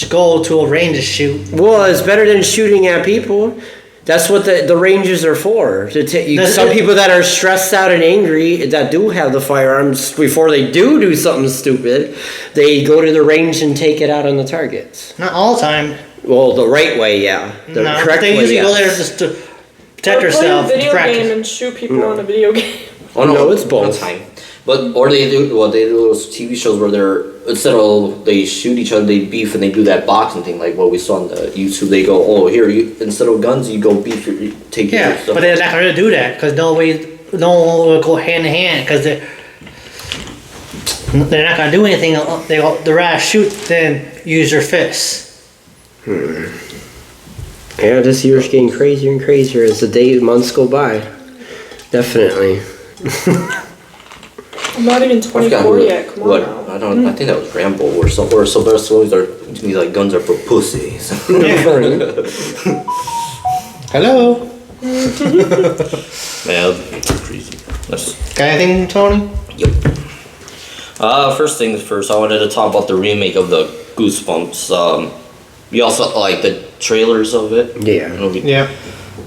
go to a range to shoot. Well, it's better than shooting at people. That's what the ranges are for. Some people that are stressed out and angry that do have the firearms before they do something stupid, they go to the range and take it out on the targets. Not all the time. Well, the right way, yeah. The No, correct they way, usually go there yes. just to protect Or yourself. play a to video practice. game and shoot people on a video game. Oh No, it's both. one time. But or they do those TV shows where they're instead of they shoot each other, they beef and they do that boxing thing like what we saw on the YouTube. They go, oh here you instead of guns you go beef you take your Yeah, stuff. but they're not going to do that because no one will go hand in hand because they're not going to do anything. They'd rather shoot than use their fists. Yeah, this year's getting crazier and crazier as the months go by. Definitely. I'm not even I forgot 24 who- yet. Come what, on now. I don't. I think that was Rambo or something. Or Sylvester Stallone's are to me like guns are for pussies. Hello. Man, that's crazy. That's, Got anything, Tony? yep. First things first, I wanted to talk about the remake of the Goosebumps. You also like the trailers of it. Yeah. Yeah.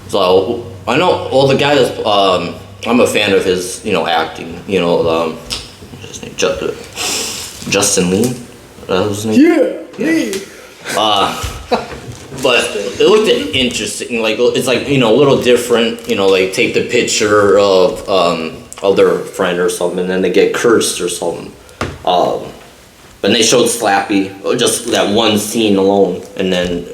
So I know. Well, the guy that's I'm a fan of his, acting. What's his name? Justin Lee. That was his name. Yeah. But it looked interesting. Like it's like a little different. Like take the picture of their friend or something, and then they get cursed or something. But they showed Slappy, just that one scene alone, and then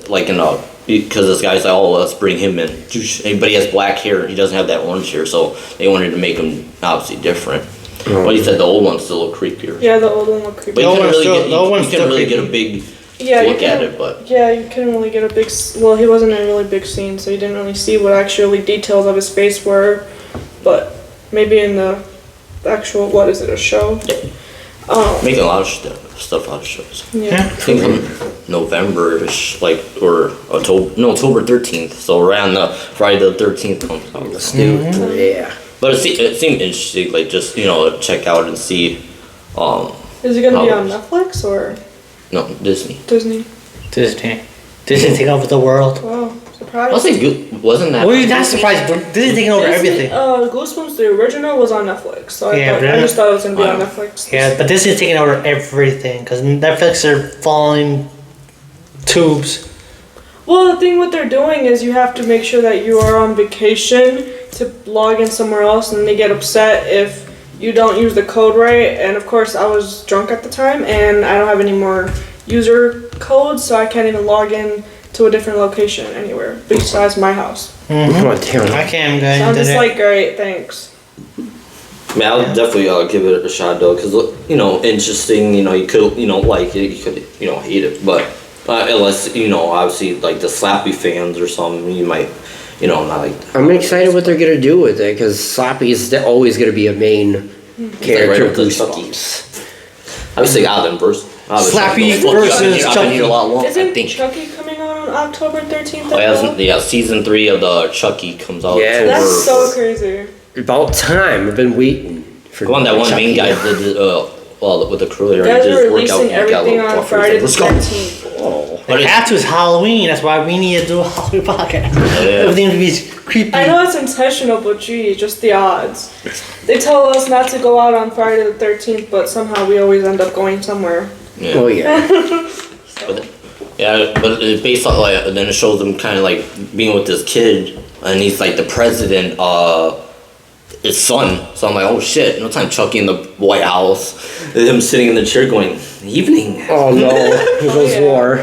because this guy's like, oh, let's bring him in. But he has black hair. He doesn't have that orange hair, so they wanted to make him obviously different. But he said the old one still looked creepier. Yeah, the old one looked creepy. But you old couldn't one's really still- the old one's you couldn't still really get a creepy. big Yeah, look at it, but Yeah, you couldn't really get a big. Well, he wasn't in a really big scene, so you didn't really see what actually details of his face were. But maybe in the actual, what is it, a show? making a lot of stuff out of shows. Yeah. I think November-ish, or October 13th. So around the Friday the 13th comes out. Yeah. But it seemed interesting, just check out and see. Is it gonna be Oh. on Netflix or No, Disney. Disney? Disney take over the world. Wow, surprised. Wasn't good? Wasn't that? Well, you're not surprised, but Disney taking over everything. Goosebumps, the original was on Netflix, so Yeah, but I just thought it was gonna be on Wow. Netflix. Yeah, but Disney's taking over everything because Netflix are falling tubes. Well, the thing what they're doing is you have to make sure that you are on vacation to log in somewhere else, and they get upset if you don't use the code right. And of course, I was drunk at the time, and I don't have any more user codes, so I can't even log in to a different location anywhere besides my house. Oh, damn. I can't go So I'm into just that. like, great, thanks. I mean, I'll definitely give it a shot though, because interesting. You could like it, you could hate it, but unless obviously like the Slappy fans or something, you might not like. I'm excited what they're gonna do with it because Slappy is always gonna be a main character of right with the Chucky. Goosebumps. Obviously, Alvin versus Slappy I've versus been here Chucky. a lot longer. I Isn't think. Chucky coming out on October 13th? Oh, as well? yeah, season 3 of the Chucky comes out. Yeah. That's so crazy. About time. I've been waiting for The one that one Chucky. main guy did, with the crew there. You guys he are just worked out. releasing everything on fuckers. Friday the Let's go. 13th. Oh. But It it's, has to, it's Halloween. That's why we need to do a Halloween podcast. Everything to be creepy. I know it's intentional, but gee, just the odds. They tell us not to go out on Friday the 13th, but somehow we always end up going somewhere. yeah. Oh yeah. But it's based on then it shows him kind of like being with this kid, and he's like the president, his son. So I'm like, oh shit! No time Chucky in the White House, him sitting in the chair going, evening. Oh no. Here goes yeah. war.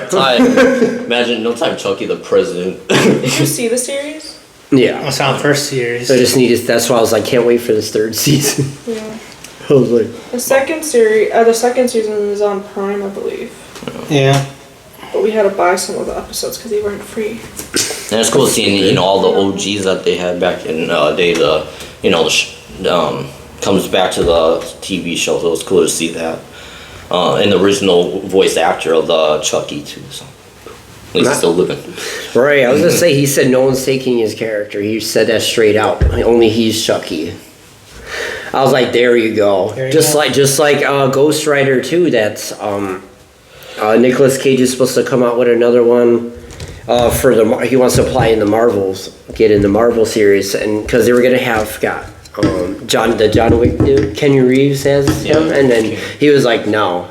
Imagine no time Chucky the president. Did you see the series? Yeah. That's on first series. I just needed. That's why I was like, can't wait for this third season. Yeah. I was like, The second season is on Prime, I believe. Yeah. But we had to buy some of the episodes because they weren't free. And it's cool seeing all the OGs that they had back in the day. Comes back to the TV show, so it was cool to see that. And the original voice actor of the Chucky too. So at least he's still living. right. I was gonna say he said no one's taking his character. He said that straight out. Only he's Chucky. I was like, there you go. There you Just go. like Ghost Rider too. That's Nicolas Cage is supposed to come out with another one. for he wants to apply in the Marvels, get in the Marvel series, and because they were gonna have John Wick dude, Kenny Reeves as him, and then he was like, no.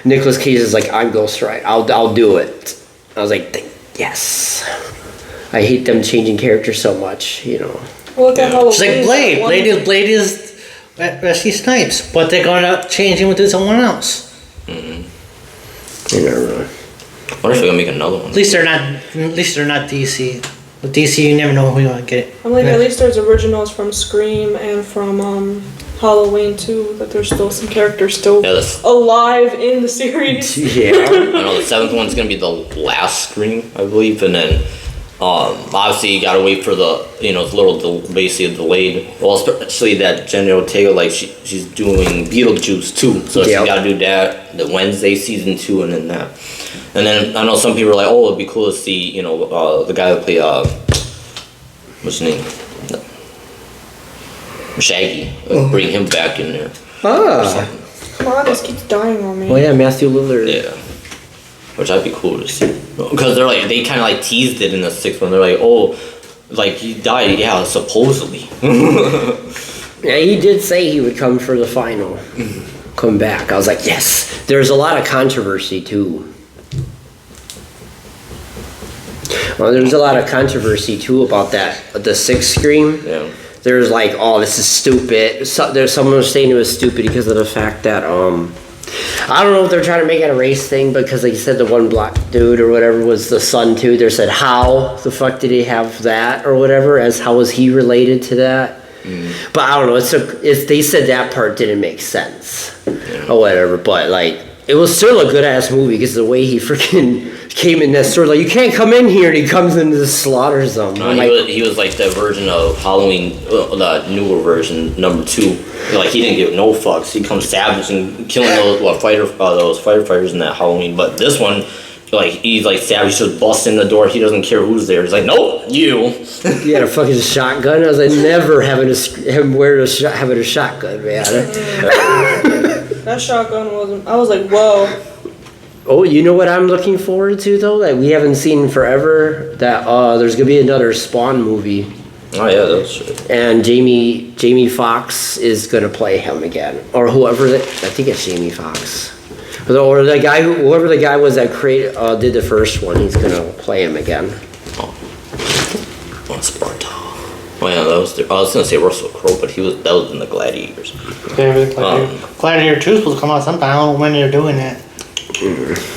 Nicolas Cage is like, I'm Ghost Rider. I'll do it. I was like, yes. I hate them changing characters so much, you know. Well, look at Halloween. It's like Blade. Blade is Wesley Snipes, but they're gonna change him with someone else. You never know. I wonder if they're gonna make another one. At least they're not DC. With DC, you never know who you want to get. I'm like, at least there's originals from Scream and from Halloween too. That there's still some characters still alive in the series. Yeah. I know the 7th one's gonna be the last Scream, I believe, and then obviously you gotta wait for the it's a little basically delayed. Well, especially that Jenna Ortega, like she's doing Beetlejuice too, so she gotta do that the Wednesday season 2, and then that. And then I know some people are like, oh, it'd be cool to see the guy that played what's his name, Shaggy, bring him back in there. Come on, this keeps dying on me. Oh yeah, Matthew Lillard. Yeah. Which I'd be cool to see. Because they kind of like teased it in the 6th one. They're like, oh, like he died, yeah, supposedly. Yeah, he did say he would come for the final. Come back. I was like, yes. There's a lot of controversy too. Well, there's a lot of controversy too about that. The 6th Scream. Yeah. There's like, oh, this is stupid. There's someone was saying it was stupid because of the fact that I don't know if they're trying to make it a race thing, because like you said, the one black dude or whatever was the son too. They said, how the fuck did he have that or whatever? As how was he related to that? But I don't know. They said that part didn't make sense or whatever. But like, it was still a good ass movie because the way he freaking came in that store, like, you can't come in here, and he comes into the slaughter zone. He was like the version of Halloween, the newer version, number 2. Like he didn't give no fucks. He comes savage and killing those firefighters in that Halloween. But this one, like he's like savage, just busts in the door. He doesn't care who's there. He's like, nope, you. He had a fucking shotgun. I was like, never having having a shotgun, man. That shotgun wasn't. I was like, whoa. Oh, you know what I'm looking forward to though, that we haven't seen in forever? That there's gonna be another Spawn movie. Oh yeah, that's true. And Jamie Foxx is gonna play him again, or whoever. I think it's Jamie Foxx, or the guy whoever the guy was that did the first one. He's gonna play him again. Oh, Sparta. Oh yeah, I was gonna say Russell Crowe, but that was in the Gladiators. Gladiator 2 is supposed to come out sometime. I don't know when they're doing that.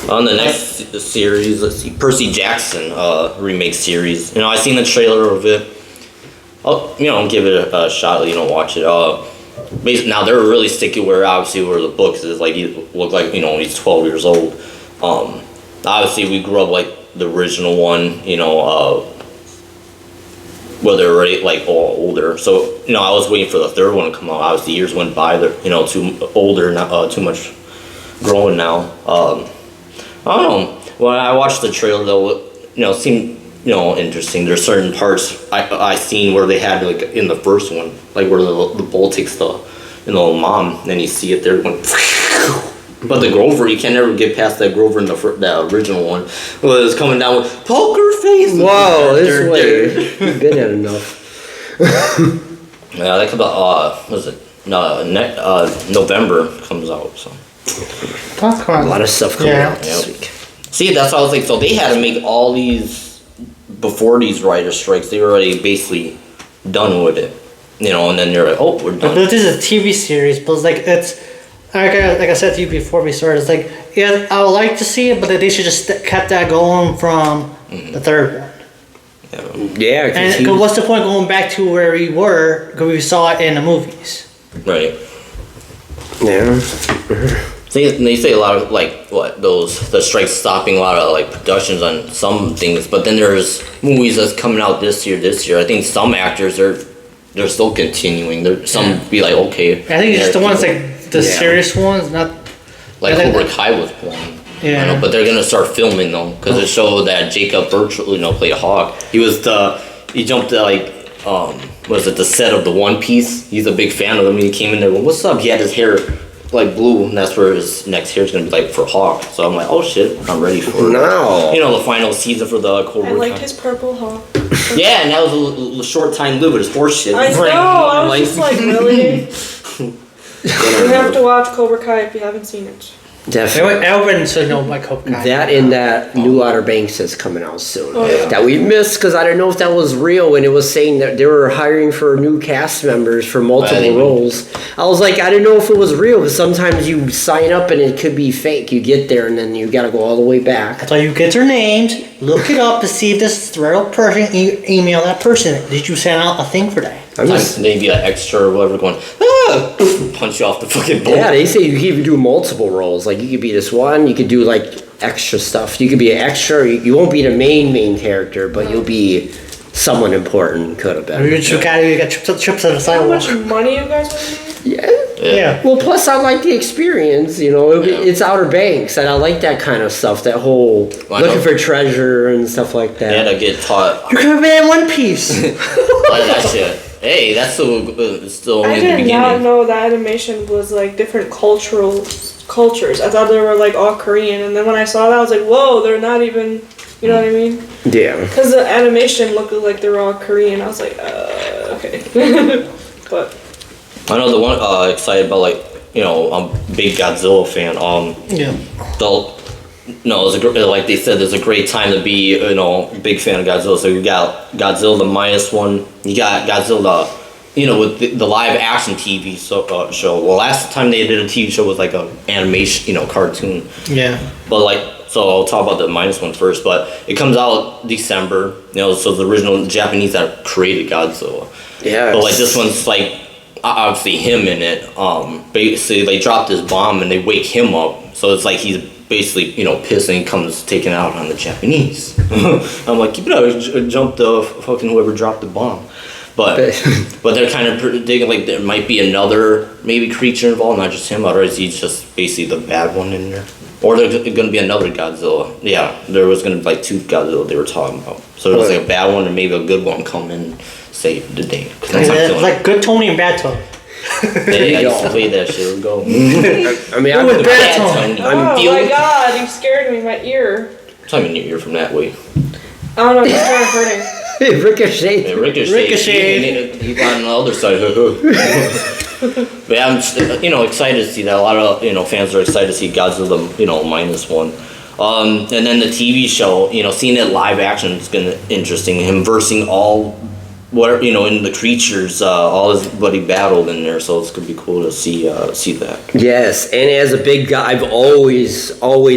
On the next series, let's see, Percy Jackson remake series. I seen the trailer of it. I'll give it a shot. Watch it. Basically, now they're really sticky where the books is like he look like he's 12 years old. Obviously we grew up like the original one. Where they're already like all older. So I was waiting for the 3rd one to come out. Obviously years went by. They're too older, not too much growing now. I don't know. When I watched the trailer though, it seemed interesting. There's certain parts I seen where they had like in the first one, like where the bull takes the mom, and then you see it there going. But the Grover, you can never get past that Grover in the original one. Well, it was coming down with poker face. Whoa, this way. You've been at enough. Yeah, that comes out. Was it? November comes out. So. A lot of stuff coming out this week. See, that's what I was like. So they had to make all these before these writer strikes. They were already basically done with it, and then they're like, "Oh, we're done." But this is a TV series, but it's like I said to you before we started. It's like, yeah, I would like to see it, but they should just kept that going from the 3rd one. Yeah, and what's the point going back to where we were? Because we saw it in the movies. Right. Yeah. They say a lot of the strikes stopping a lot of like productions on some things, but then there's movies that's coming out this year. I think some actors they're still continuing. Some be like okay. I think it's just the ones like the serious ones, not like Cobra Kai was one. Yeah. But they're gonna start filming though, because it showed that Jacob Birchall, played Hawk. He jumped to the set of the One Piece. He's a big fan of them. He came in there. Well, what's up? He had his hair like blue, and that's where his next hair is gonna be like for Hawk. So I'm like, oh shit, I'm ready for it. No. You know, the final season for the Cobra I liked Kai. his purple hawk. Yeah, and that was a short time lived with his horse shit. I know. I was just like, really? You have to watch Cobra Kai if you haven't seen it. Definitely. Elvin said no, my Cobra Kai. That and that new Outer Banks is coming out soon. Oh, yeah. That we missed because I didn't know if that was real when it was saying that they were hiring for new cast members for multiple Right. roles. I was like, I didn't know if it was real because sometimes you sign up and it could be fake. You get there and then you got to go all the way back. That's why you get their names, look it up to see if this is the real person, email that person. Did you send out a thing for that? I'm just, Maybe an extra or whatever going, punch you off the fucking boat. yeah, they say you can even do multiple roles. Like you could be this one, you could do like extra stuff. You could be an extra. You won't be the main character, but you'll be someone important. Could have been. You got trips on the How sidewalk. much money you guys want to Yeah. Yeah. Well, plus I like the experience, you know. Yeah. It's Outer Banks, and I like that kind of stuff. That whole Well, I looking know. for treasure and stuff like They had that. to get taught You could have been in One Piece. like that shit. Hey, that's still I only in the did not beginning. know that animation was like different cultures. I thought they were like all Korean, and then when I saw that, I was like, whoa, they're not even. You know what I mean? Yeah. Because the animation looked like they were all Korean. I was like, okay. But I know the one excited about like I'm a big Godzilla fan. Yeah. No, it was like they said, there's a great time to be big fan of Godzilla. So you got Godzilla the -1, you got Godzilla, with the live action TV show. Well, last time they did a TV show was like a animation, cartoon. Yeah. But so I'll talk about the -1 first. But it comes out December. So the original Japanese that created Godzilla. Yeah. But like this one's like obviously him in it. Basically they dropped this bomb and they wake him up. So it's like he's basically pissed and he comes taking out on the Japanese. I'm like, you better jump the fucking whoever dropped the bomb. But they're kind of predicting like there might be another maybe creature involved, not just him. Otherwise he's just basically the bad one in there. Or there's gonna be another Godzilla. Yeah, there was gonna be like 2 Godzilla they were talking about. So there was like a bad one and maybe a good one come in and save the day. 'Cause that's how I'm feeling. Like good Tony and bad Tony. Hey, I used to play that shit. Let's go. I mean, Who I'm was the bad bad Tony? Tony. I'm oh my feeling. god, you scared me. My ear. Tell me you're from that way. I don't know. It's kind of hurting. Ricochet. Yeah, Ricochet. He got on the other side. But yeah, I'm excited to see that. A lot of fans are excited to see Godzilla -1. And then the TV show, seeing it live action is gonna interesting. Him versing all in the creatures, all his buddy battled in there, so it's gonna be cool to see that. Yes, and as a big guy, I've always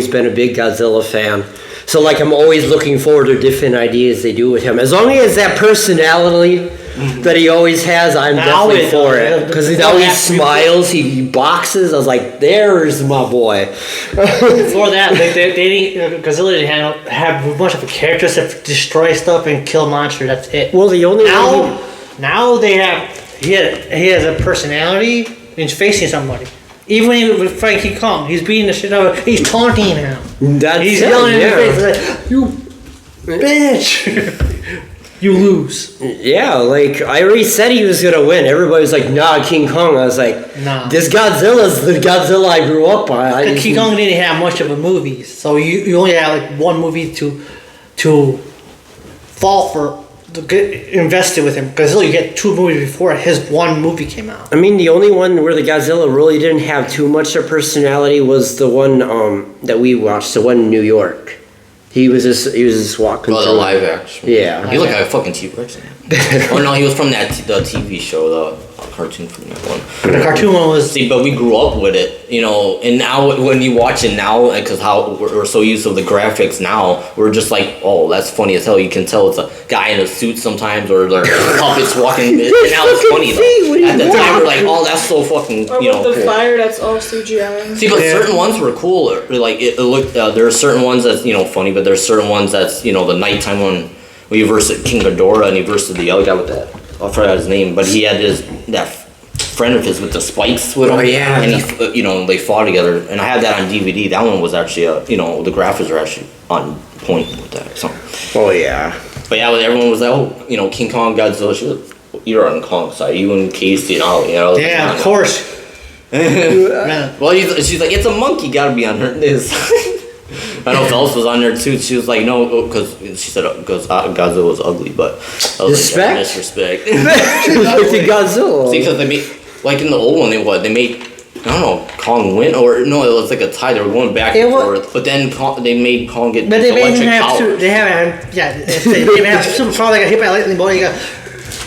been a big Godzilla fan. So like I'm always looking forward to different ideas they do with him. As long as that personality that he always has, I'm Now definitely it- for it. Because he always Yeah. smiles, he boxes. I was like, there's my boy. Before that, like they didn't, Godzilla didn't have much of a character except destroy stuff and kill monsters. That's it. Well, the only Now they have he has a personality and he's facing somebody. Even with Frankie Kong, he's beating the shit out of. He's taunting him. that's He's it, yelling yeah. in his face like, "You bitch, you lose." Yeah, like I already said he was gonna win. Everybody was like, nah, King Kong. I was like, Nah. this Godzilla's the Godzilla I grew up on. King Kong didn't have much of a movie, so you only had like one movie to fall for. To get invested with him because you get 2 movies before his one movie came out. I mean, the only one where the Godzilla really didn't have too much of personality was the one that we watched, the one in New York. He was just walking Oh, the through. live action. Yeah. He looked like a fucking T-Rex. Oh no, he was from the TV show, the cartoon from that one. The cartoon one was See, but we grew up with it, and now when you watch it now, because how we're so used to the graphics now, we're just like, oh, that's funny as hell. You can tell it's a guy in a suit sometimes, or they're puppets walking. And now it's funny though. At the time, we're like, oh, that's so fucking, Or with the cool. fire that's all CGI. See, but Yeah. certain ones were cool. Like it looked. There are certain ones that's funny, but there's certain ones that's the nighttime one where you versus King Ghidorah and he versus the other guy with that. I forgot his name, but he had that friend of his with the spikes with him. Oh, yeah. And he, they fought together, and I had that on DVD. That one was actually the graphics are actually on point with that. So, Oh yeah. but yeah, everyone was like, oh, King Kong, Godzilla. You're on Kong's side. You and Casey and all. yeah, of course. Man, Well, she's like, it's a monkey, gotta be on her this. I know Phelps was on there too. She was like, no, because she said because Godzilla was ugly, but I was like, Respect? disrespect. Look at Godzilla. See, because they made like in the old one, they made. I don't know, Kong win or no, it was like a tie. They were going back and forth, but then they made Kong get but they made him electric have power. they have super power. They got hit by a lightning bolt. You got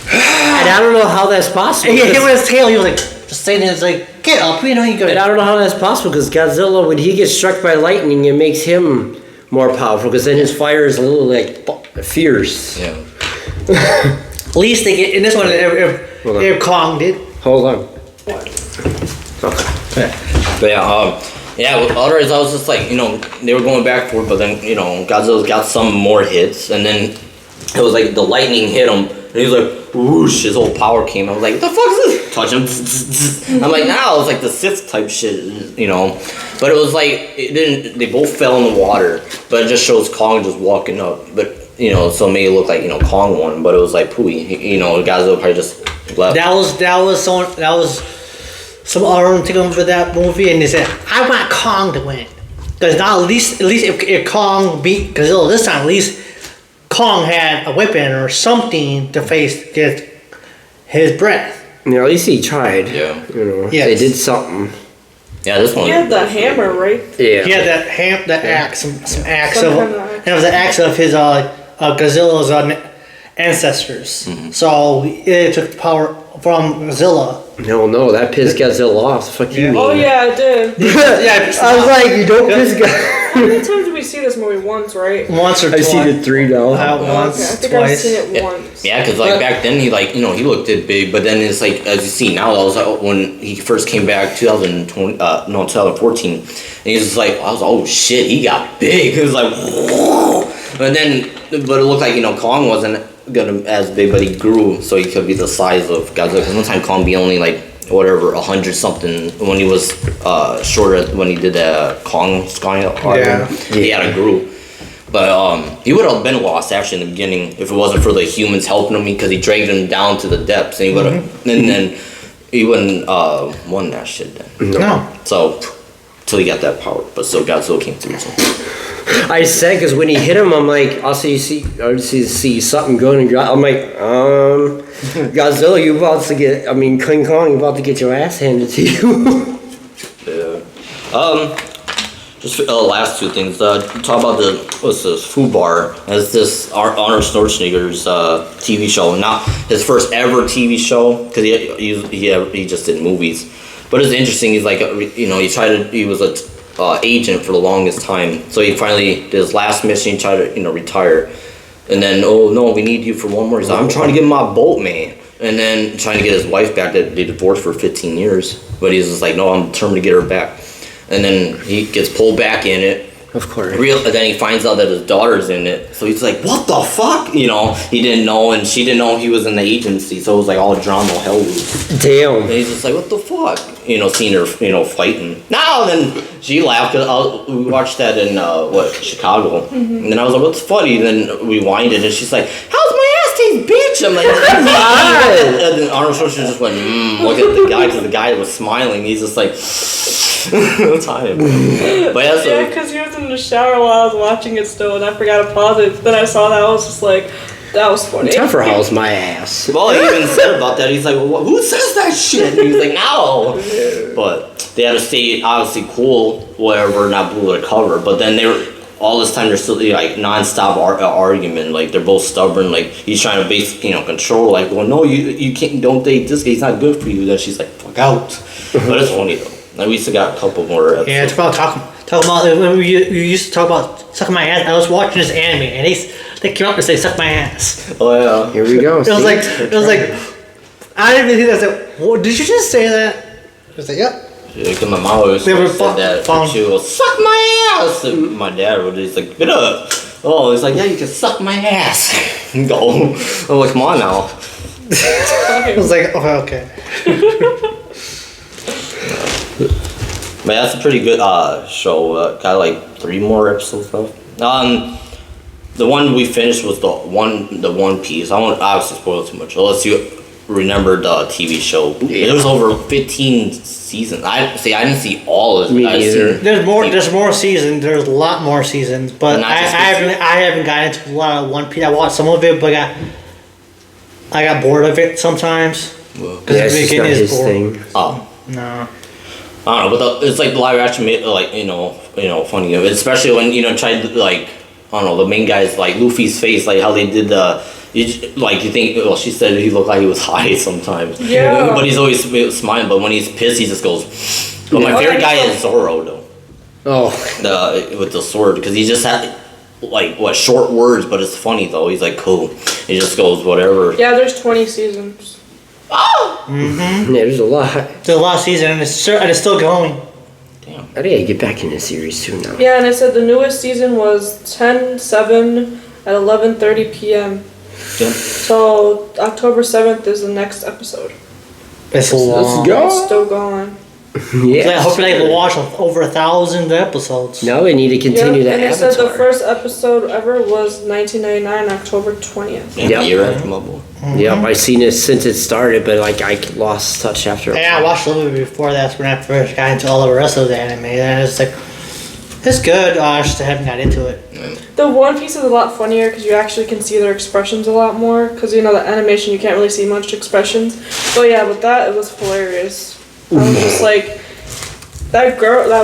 And I don't know how that's possible. and he hit with his tail. He was like just saying, it's like get up, you know. You go. And I don't know how that's possible because Godzilla, when he gets struck by lightning, it makes him more powerful because then his fire is a little like fierce. Yeah. At least they get in this one. If Kong did. Hold on. But yeah. With others, I was just like, they were going back for it, but then Godzilla's got some more hits, and then it was like the lightning hit him, and he was like, whoosh, his whole power came. I was like, what the fuck is this? Touch him. I'm like, nah, it was like the Sith type shit, But it was like it didn't. They both fell in the water, but it just shows Kong just walking up, but. So it made it look like Kong won, but it was like pooey. Godzilla probably just left. That was some other thing over that movie, and they said, I want Kong to win. Because now at least if Kong beat Godzilla this time, at least Kong had a weapon or something to face against his breath. At least he tried. Yeah. Yes. They did something. Yeah, this one. He had the hammer, right? Yeah. He had that axe, some axe Some of, kind of axe. and it was an axe of his Godzilla's ancestors. So it took power from Godzilla. No, that pissed Godzilla off. Fuck you, mean? Oh yeah, I did. Yeah, I was like, you don't piss Godzilla. How many times did we see this movie? Once, right? once or I've twice. seen it 3 now. Once, Okay, I think twice. I've seen it once. Yeah, because like back then he he looked it big, but then it's like as you see now, that was like when he first came back 2014, and he's just like I was like, oh shit, he got big. It was like, whoa. But it looked like Kong wasn't gonna as big, but he grew so he could be the size of Godzilla. Because one time Kong be only like whatever 100 something when he was shorter when he did the Kong Sky Yeah. he had a grew. But he would have been lost actually in the beginning if it wasn't for the humans helping him because he dragged him down to the depths and he would have and then he wouldn't won that shit then. No. So till he got that power, but still Godzilla came through. So. I said because when he hit him, I'm like, I see something going and I'm like, Godzilla, you about to get? I mean, King Kong, you about to get your ass handed to you? Yeah. Just last two things. Talk about what's this? Fubar. As this Arnold Schwarzenegger's TV show, not his first ever TV show because he just did movies. But it's interesting. He's like he was a agent for the longest time. So he finally did his last mission. He tried to retire, and then oh no, we need you for one more. He's like, I'm trying to get my bolt, man. And then trying to get his wife back. That they divorced for 15 years, but he's just like, no, I'm determined to get her back. And then he gets pulled back in it. Of course. And then he finds out that his daughter's in it. So he's like, what the fuck? He didn't know, and she didn't know he was in the agency. So it was like all drama hell loose. And Damn. he's just like, what the fuck? Seeing her, fighting. Now then she laughed. Cause we watched that in, Chicago. And then I was like, what's funny? And then we winded, and she's like, how's my ass taste, bitch? I'm like, and then Arnold Schwarzenegger just went, look at the guy, because the guy was smiling. He's just like, time. But yeah, so. Yeah, because he was in the shower while I was watching it still, and I forgot to pause it. Then I saw that, I was just like, that was funny. Tougher house my ass. Well, he even said about that. He's like, well, who says that shit? And he's like, no. But they had to stay obviously cool, whatever, not blow the cover. But then they were all this time they're still like non-stop argument. Like they're both stubborn. Like he's trying to basically control. Like, well, no, you can't. Don't date this guy. He's not good for you. Then she's like, fuck out. But it's funny though. Like we still got a couple more episodes. Yeah, it's about talking about when we used to talk about sucking my ass. I was watching this anime and they came up and say suck my ass. Oh yeah. Here we go. It was like I didn't even think that. I was like, what, did you just say that? I was like, yep. Yeah, because my mom always They were said that. She will suck my ass. And my dad would just like, get up. Oh, he's like, yeah, you can suck my ass. Go. I'm like, come on now. I was like, okay. But that's a pretty good show. Got like 3 more episodes left. The one we finished was the One Piece. I won't obviously spoil too much. Unless you remember the TV show. Yeah. There was over 15 seasons. I didn't see all of it. Me I neither. seen- There's more seasons. There's a lot more seasons, but Not I just haven't gotten into a lot of One Piece. I watched some of it, but I got bored of it sometimes. Well, Because Yeah, the it's just beginning not is his boring. thing. oh, No. I don't know, but it's like live action, like funny. Especially when tried to, like, I don't know, the main guy's like Luffy's face, like how they did the. You think? Well, she said he looked like he was high sometimes. Yeah. But he's always smiling. But when he's pissed, he just goes. But my Yeah. favorite guy is Zoro though. Oh, With the sword, because he just had like short words, but it's funny though. He's like cool. He just goes whatever. Yeah, there's 20 seasons. yeah, there's a lot. There's a lot of seasons, and it's still going. Damn. I gotta get back in the series too now. Yeah, and it said the newest season was 10/7 at 11:30 p.m. Yeah. So October 7th is the next episode. It's a long. go. It's still going. Yeah, hopefully I can watch over 1,000 episodes. Now we need to continue Yep, that and it said the Avatar. first episode ever was 1999, October 20th. Yeah. Yep. Year after my boy. Yep, I've seen it since it started, but like I lost touch after. a Yeah, I while. watched a little bit before that when I first got into all the rest of the anime, and it's like, it's good. I just haven't got into it. The One Piece is a lot funnier because you actually can see their expressions a lot more. Because the animation you can't really see much expressions. But yeah, with that it was hilarious. I was just like, that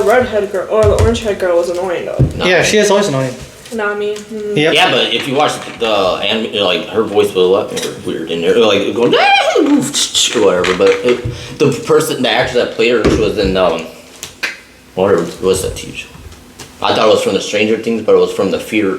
redhead girl or the orange head girl was annoying though. No. Yeah, she is always annoying. Nami. Yep. Yeah, but if you watch the anime, like her voice was a lot more weird in there, like going whatever. But the actor that played her, she was in what was that TV show? I thought it was from the Stranger Things, but it was from the Fear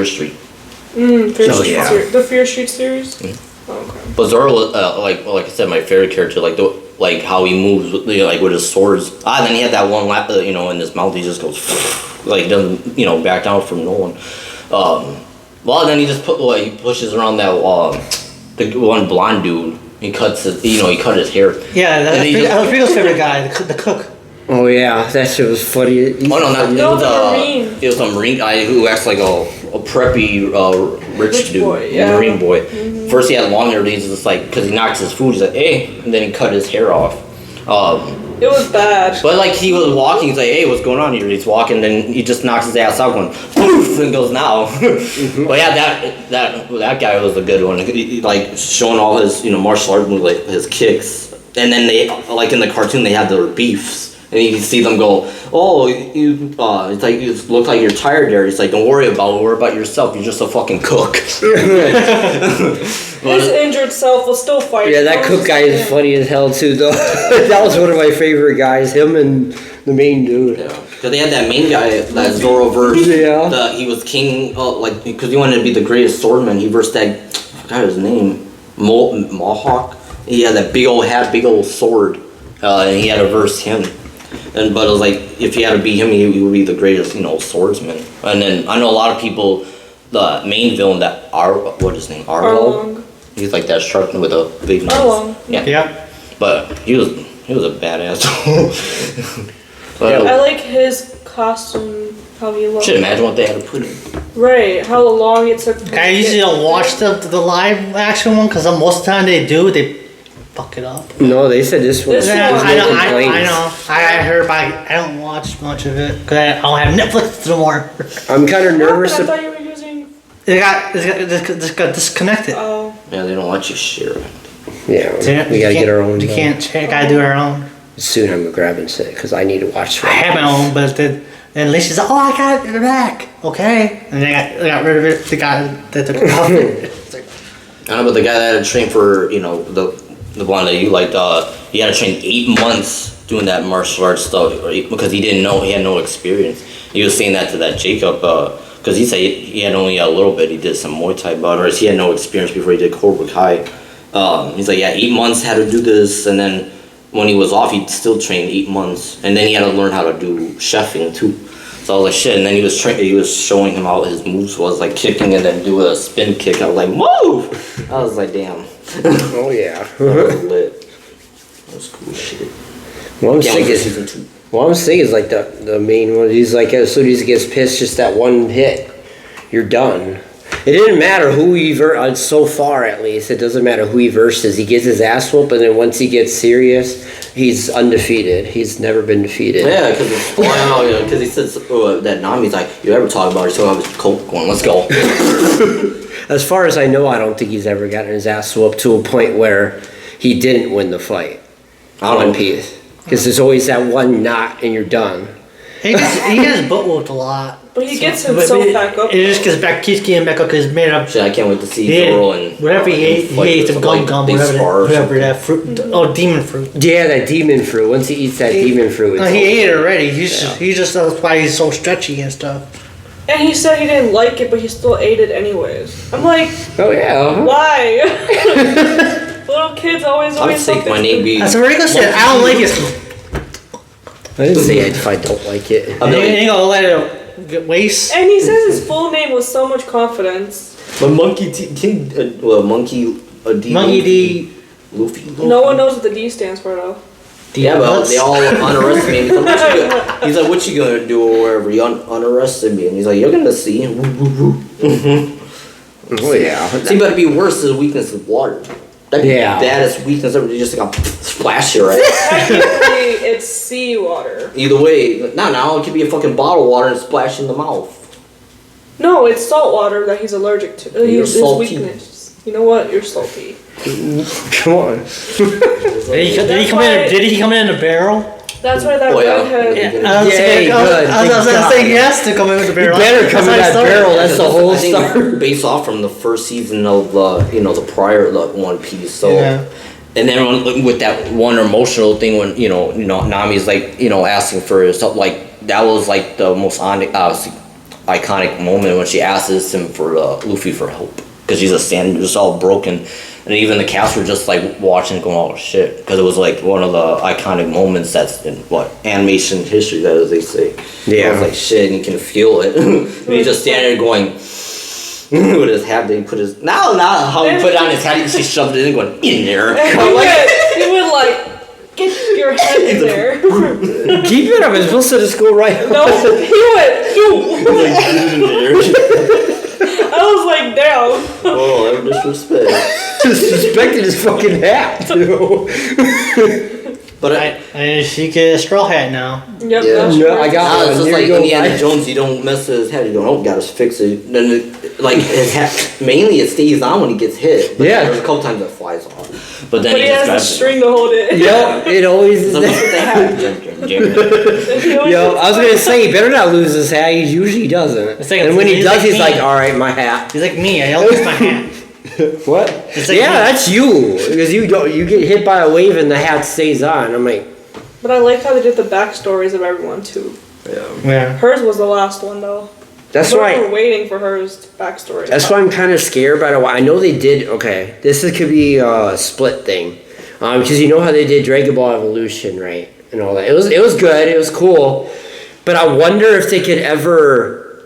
Street. Fear Oh, Street yeah. the Fear Street series. Oh, okay. But Zoro was like I said, my favorite character, like how he moves, like with his swords. Then he had that one lap, in his mouth. He just goes like doesn't back down from no one. Well, then he just he pushes around that the one blonde dude. He cuts his he cut his hair. Yeah, And he just- that was Frito's favorite guy, the cook. Oh yeah, that shit was funny. Oh no, not No, it was the a Marine. it was a Marine guy who acts like a preppy rich dude, boy, yeah. Marine boy. First he had long hair, he's just like because he knocks his food, he's like hey, and then he cut his hair off. It was bad. But like he was walking, he's like hey, what's going on here? He's walking, then he just knocks his ass out, going poof, and goes now. But yeah, that guy was a good one. He, like showing all his martial art moves, like his kicks, and then they like in the cartoon they had their beefs. And you see them go, oh, it's like you look like you're tired there. It's like, don't worry about yourself. You're just a fucking cook. His injured self was still fighting. Yeah, that cook guy is funny as hell too, though. That was one of my favorite guys. Him and the main dude. Yeah, because they had that main guy, that Zoro verse. Yeah. He was king, because he wanted to be the greatest swordman. He versed that, I forgot his name, Mohawk. He had that big old hat, big old sword, and he had to verse him. But it was like, if you had to beat him, he would be the greatest, swordsman. And then I know a lot of people, the main villain, what is his name? Arlong. He's like that sharp with a big nose. Arlong. Yeah. Yep. But he was a badass. But, I like his costume, how he looked. should imagine what they had to put in. Right, how long it took. I usually don't watch the live action one because most of the time they fuck it up. No, they said this one. This Yeah, one- I know. complaints. I know. I heard, but I don't watch much of it because I don't have Netflix no more. I'm kind of I nervous. thought you were using. It got disconnected. Oh. Yeah, they don't let you share it. Yeah, we gotta get our own. You can't. Gotta do our own. Soon I'm gonna grab and sit because I need to watch. I have my own, but then Alicia's like, "Oh, I got it back." Okay, and they got rid of it. The guy that took it off. It's like, I know, but the guy that had to train for, the one that you liked, he had to train 8 months doing that martial arts stuff because he didn't know, he had no experience. He was saying that to that Jacob, because he said he had only a little bit, he did some Muay Thai, but or he had no experience before he did Cobra Kai. He's like, yeah, 8 months had to do this, and then when he was off, he still trained 8 months, and then he had to learn how to do chefing too. So I was like, shit, and then he was showing him how his moves was, like kicking and then do a spin kick. I was like, move! I was like, damn. Oh yeah. That was lit. That was cool shit. What I'm Can't sick wait for is season 2. What I'm saying is like the main one. He's like as soon as he gets pissed, just that one hit, you're done. It didn't matter who he so far at least. It doesn't matter who he versus. He gets his ass whooped, and then once he gets serious, he's undefeated. He's never been defeated. Yeah, because he says that Nami's like, you ever talk about it? So I was Colt going, let's go. As far as I know, I don't think he's ever gotten his ass whooped to a point where he didn't win the fight. One Piece. Because there's always that one knot and you're done. He gets butt whooped a lot. But he gets himself back up. It just keeps getting back up because he's made up. Shit, I can't wait to see Yeah, Zoro and whatever he ate the gum, they spar or whatever something. that fruit. Oh, demon fruit. Yeah, that demon fruit. Once he eats that demon fruit, it's He over. ate it already. He just that's why he's so stretchy and stuff. And he said he didn't like it, but he still ate it anyways. I'm like, Oh yeah. why? Little kids always I would think my name be. That's a regular shit. I don't like it. I didn't say if I don't like it. I'm You like, ain't gonna let it get waste. And he says his full name with so much confidence. but Monkey D. Monkey D. Luffy. No one knows what the D stands for though. Yeah, but they all underestimate me. He's like, what you gonna do or whatever? You underestimate me. And he's like, you're gonna see. Oh yeah. See, but it'd be worse than the weakness of water. That'd be Yeah. the baddest weakness ever. You just like, splash you right. Technically, it's seawater. Either way, now it could be a fucking bottle of water and splash in the mouth. No, it's salt water that he's allergic to. You're His salty. weakness. You know what? You're salty. Come on. Did he come in a barrel? That's why that Oh, yeah. redhead. Yeah. I was gonna say yes to come in with a barrel. better come in That's how that I started. barrel. That's the whole I think story. based off from the first season of the prior One Piece. So, Yeah. and then with that one emotional thing when Nami's like asking for something like that was like the most iconic moment when she asks him for Luffy for help because she's just all broken. And even the cast were just like watching, going, "Oh shit!" Because it was like one of the iconic moments that's in animation history, that as they say. Yeah. I was like, "Shit!" And you can feel it. And he's just standing there going, with his hat. Then he put his how he put it on his hat. He shoved it in, going in there. And he would like get your head in there. Keep it up. It's supposed to just go right. No, he went. In there. I was like, damn. Oh, that disrespect. Disrespected his fucking hat, too. But And she get a straw hat now. Yep. Yeah. That's No, right. I got it's one. just Here like you go, Indiana guys. Jones, you don't mess with his head. You go, oh, gotta fix it. Then, like his hat, mainly it stays on when he gets hit. But Yeah. there's a couple times it flies off. But then But he just has the grabs it. string to hold it. Yep, it always is So what's with the there. hat? He always Yo, gets I was gonna say, he better not lose his hat. He usually doesn't. It's like- And when he he's does, like he's me. like, all right, my hat. He's like me. I always my hat. What? It's like Yeah, me. that's you. Because you get hit by a wave and the hat stays on. I'm like, But I like how they did the backstories of everyone too. Yeah. Hers was the last one though. that's We're right. waiting for hers backstory. That's why I'm kind of scared by the way. I know they did. Okay, could be a split thing, because you know how they did Dragon Ball Evolution, right, and all that. It was good. It was cool, but I wonder if they could ever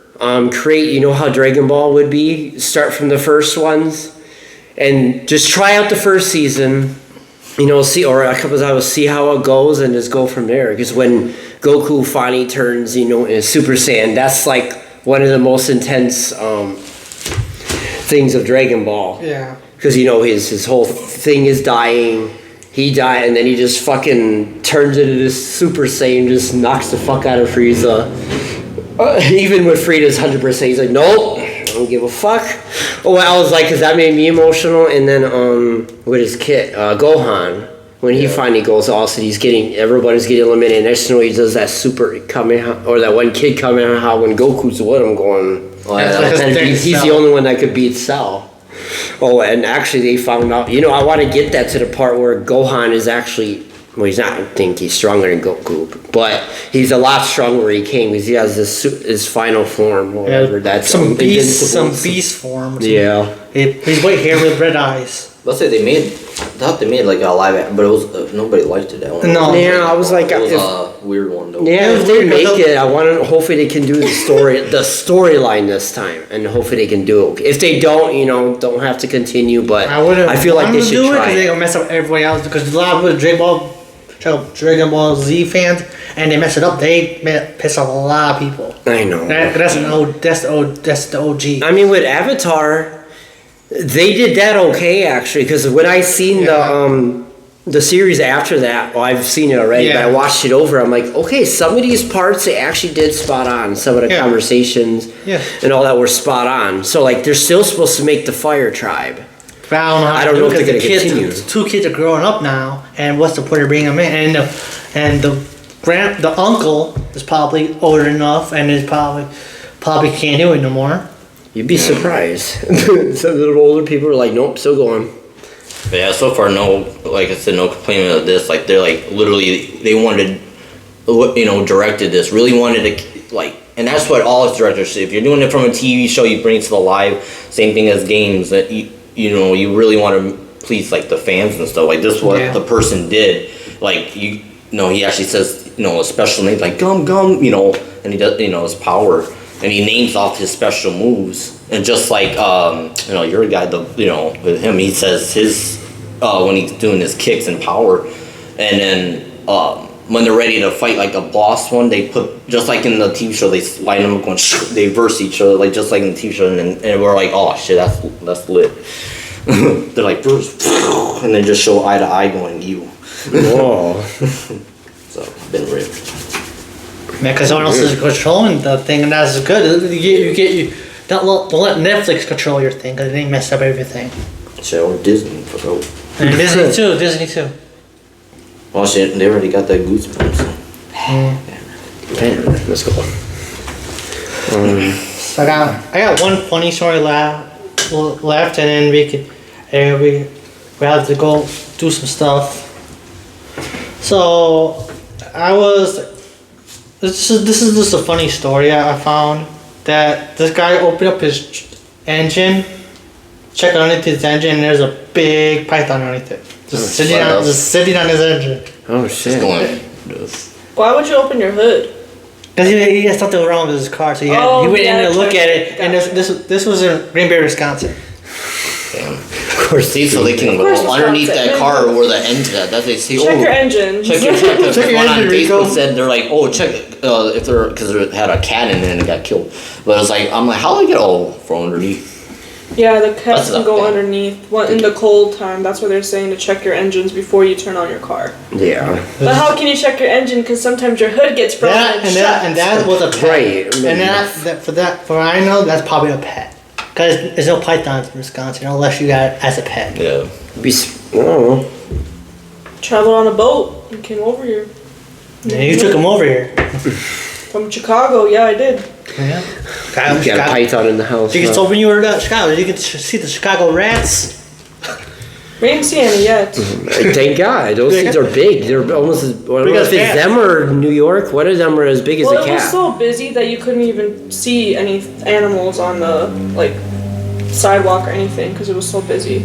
create. You know how Dragon Ball would be. Start from the first ones, and just try out the first season. See, or a couple of times see how it goes, and just go from there. Because when Goku finally turns, in Super Saiyan, that's like one of the most intense things of Dragon Ball. Yeah. Because his whole thing is dying. He died, and then he just fucking turns into this Super Saiyan, just knocks the fuck out of Frieza. Even with Frieda's 100%, he's like, nope, I don't give a fuck. Oh, I was like, because that made me emotional. And then with his kid, Gohan, when he finally goes off, and everybody's getting eliminated. Next thing you know, he does that super Kamehameha, or that one kid Kamehameha when Goku's with him going. Oh, yeah, That's And he's the only one that could beat Cell. Oh, and actually they found out, I want to get that to the part where Gohan is actually, well, he's not, I think he's stronger than Goku, but he's a lot stronger where he came because he has his final form, whatever. That's Some beast invincible. form. Yeah. He's white hair with red eyes. Let's say they thought they made like a live action, but it was nobody liked it. That one. No. Yeah, I was like, it was if- a weird one though. Yeah, It if was they weird, make but it, I want to. Hopefully, they can do the storyline this time, and hopefully they can do it. If they don't, don't have to continue. But I wouldn't. I feel like they should do it try. because they're gonna mess up everybody else. Because a lot of Dragon Ball Dragon Ball Z fans, and they mess it up. They piss off a lot of people. I know. That's the OG. I mean, with Avatar, they did that okay actually. Because when I seen the series after that, well, I've seen it already, but Yeah. I watched it over. I'm like, okay, some of these parts they actually did spot on. Some of the Yeah. conversations Yeah. and all that were spot on. So like, they're still supposed to make the Fire Tribe. But I don't know if they're gonna continue. The two kids are growing up now, and what's the point of bringing them in? And the uncle is probably old enough, and is probably can't do it no more. You'd be surprised. Some of the older people are like, nope, still going. But yeah, so far no, like I said, no complaining of this. Like they're like literally they wanted, directed this, really wanted to like, and that's what all directors say. If you're doing it from a TV show, you bring it to the live. Same thing as games that you really want to please like the fans and stuff. Like this is what the person did. Like he actually says a special name like gum, and he does his power. And he names off his special moves, and just like your guy, with him, he says his when he's doing his kicks and power, and then when they're ready to fight like a boss one, they put just like in the TV show, they line them up going, they verse each other like just like in the TV show, and we're like, oh shit, that's lit. They're like verse, and they just show eye to eye going you. Whoa. So been ripped. Man, because someone else is controlling the thing, and that's good. You don't let Netflix control your thing, because they mess up everything. Shit, or Disney for real. And Disney too. Oh shit, they already got that Goosebumps. Man, let's go. So I got one funny story left, and then we have to go do some stuff. So this is just a funny story I found, that this guy opened up his engine, checked underneath his engine, and there's a big python underneath it. Just sitting on his engine. Oh Just shit. going. Why would you open your hood? Because he had something wrong with his car, so he went in there to look at it, and this was in Green Bay, Wisconsin. Damn. Of course, see, so they can go course it's underneath not that set. car where the engine's at. That's they say. Check your engine. Check your one on engine, Rico. Facebook said they're like, oh, check if they're because they had a cat in it and it got killed. But it's like I'm like, how do I get all from underneath? Yeah, the cats That's can not go bad. underneath. In the cold time, that's why they're saying to check your engines before you turn on your car. Yeah. But how can you check your engine? Because sometimes your hood gets frozen And that was a pet. Right. And for I know, that's probably a pet. Because there's no pythons in Wisconsin unless you got it as a pet. Yeah. Oh. Traveled on a boat and came over here. And you took him over here. From Chicago, yeah, I did. Yeah. You got a python in the house. You can huh? so when you were in Chicago, you can see the Chicago rats. We didn't see any yet. Thank God. Those things are big. They're almost as. I don't know Big as if it's cats. them or New York. One of them are as big as Well, a it was cat. so busy that you couldn't even see any animals on the sidewalk or anything because it was so busy.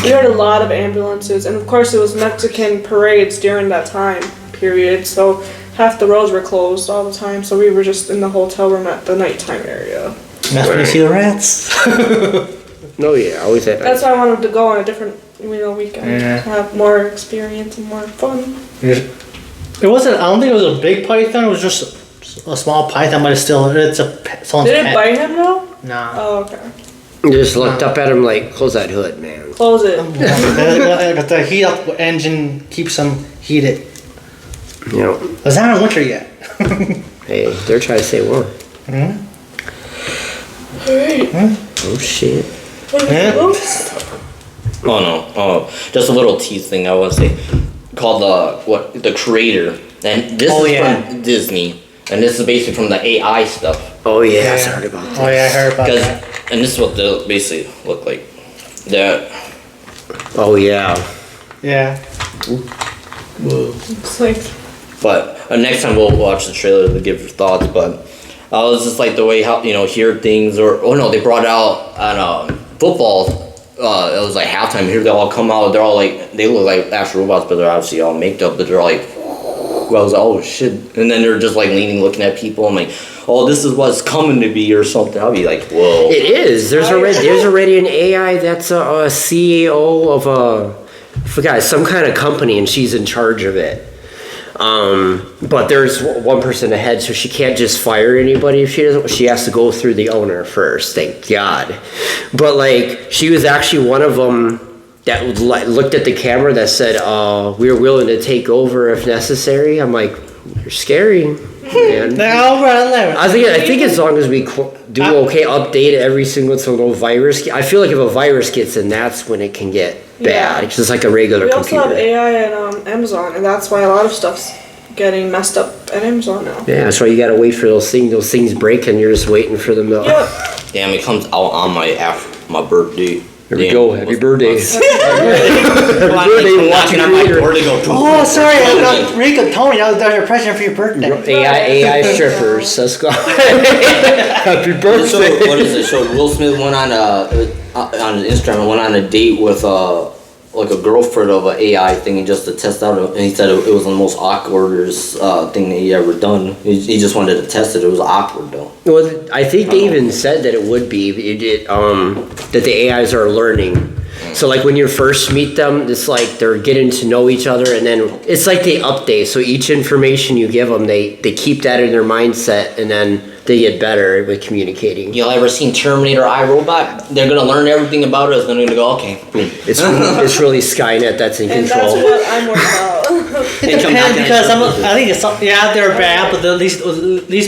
We heard a lot of ambulances, and of course it was Mexican parades during that time period. So half the roads were closed all the time. So we were just in the hotel room at the nighttime area. And that's when you see the rats. No, yeah, always had. That's why I wanted to go on a different, weekend Yeah. to have more experience and more fun. It wasn't. I don't think it was a big python. It was just a small python, but it's someone's Did it pet. bite him though? Nah. Oh, okay. Just looked up at him like, close that hood, man. Close it. The heat up engine keeps them heated. You know, It's not in winter yet. hey, they're trying to say one. Alright. Oh shit. Yeah. Oh no. Oh, just a little tease thing I want to say. Called the creator, and this Oh, is yeah. from Disney, and this is basically from the AI stuff. Oh yeah, I heard about that. Oh yeah, I heard about Because that. and this is what they basically look like. That Oh yeah. Yeah. It's like, But next time we'll watch the trailer to give your thoughts. But it's just like the way how hear things they brought out on football. It was like halftime. Here they all come out. They're all like they look like actual robots, but they're obviously all made up. But they're like, I was like, oh shit. And then they're just like leaning, looking at people. I'm like, oh, this is what's coming to be or something. I'll be like, whoa. It is. There's already an AI that's a CEO of some kind of company, and she's in charge of it. But there's one person ahead, so she can't just fire anybody if she doesn't. She has to go through the owner first. Thank God. But like, she was actually one of them that looked at the camera that said, "We're willing to take over if necessary." I'm like, "You're scary, man." I think as long as we do okay, update every single so no virus. I feel like if a virus gets in, that's when it can get bad. It's just like a regular We also computer. have AI at Amazon, and that's why a lot of stuff's getting messed up at Amazon now. Yeah, that's why you gotta wait for those things. Those things break, and you're just waiting for them to. Yep. Damn, it comes out on my birthday. There we Damn, go. Happy birthday. birthday, watching on my door to go. Oh, sorry, I got Rico told me that was your present for your birthday. AI strippers. Let's go. Happy birthday. What is it? Showed Will Smith went on Instagram, went on a date with like a girlfriend of an AI thing, just to test out, and he said it was the most awkwardest thing that he ever done. He just wanted to test it. It was awkward though. Well, I think they even said that it would be that the AIs are learning. So like when you first meet them, it's like they're getting to know each other, and then it's like they update. So each information you give them, they keep that in their mindset, and then they get better with communicating. Y'all ever seen Terminator iRobot? They're gonna learn everything about it. It's gonna go, okay, boom. It's really Skynet that's in And control. that's what I'm worried about. It depends because I think it's yeah they're bad, but at least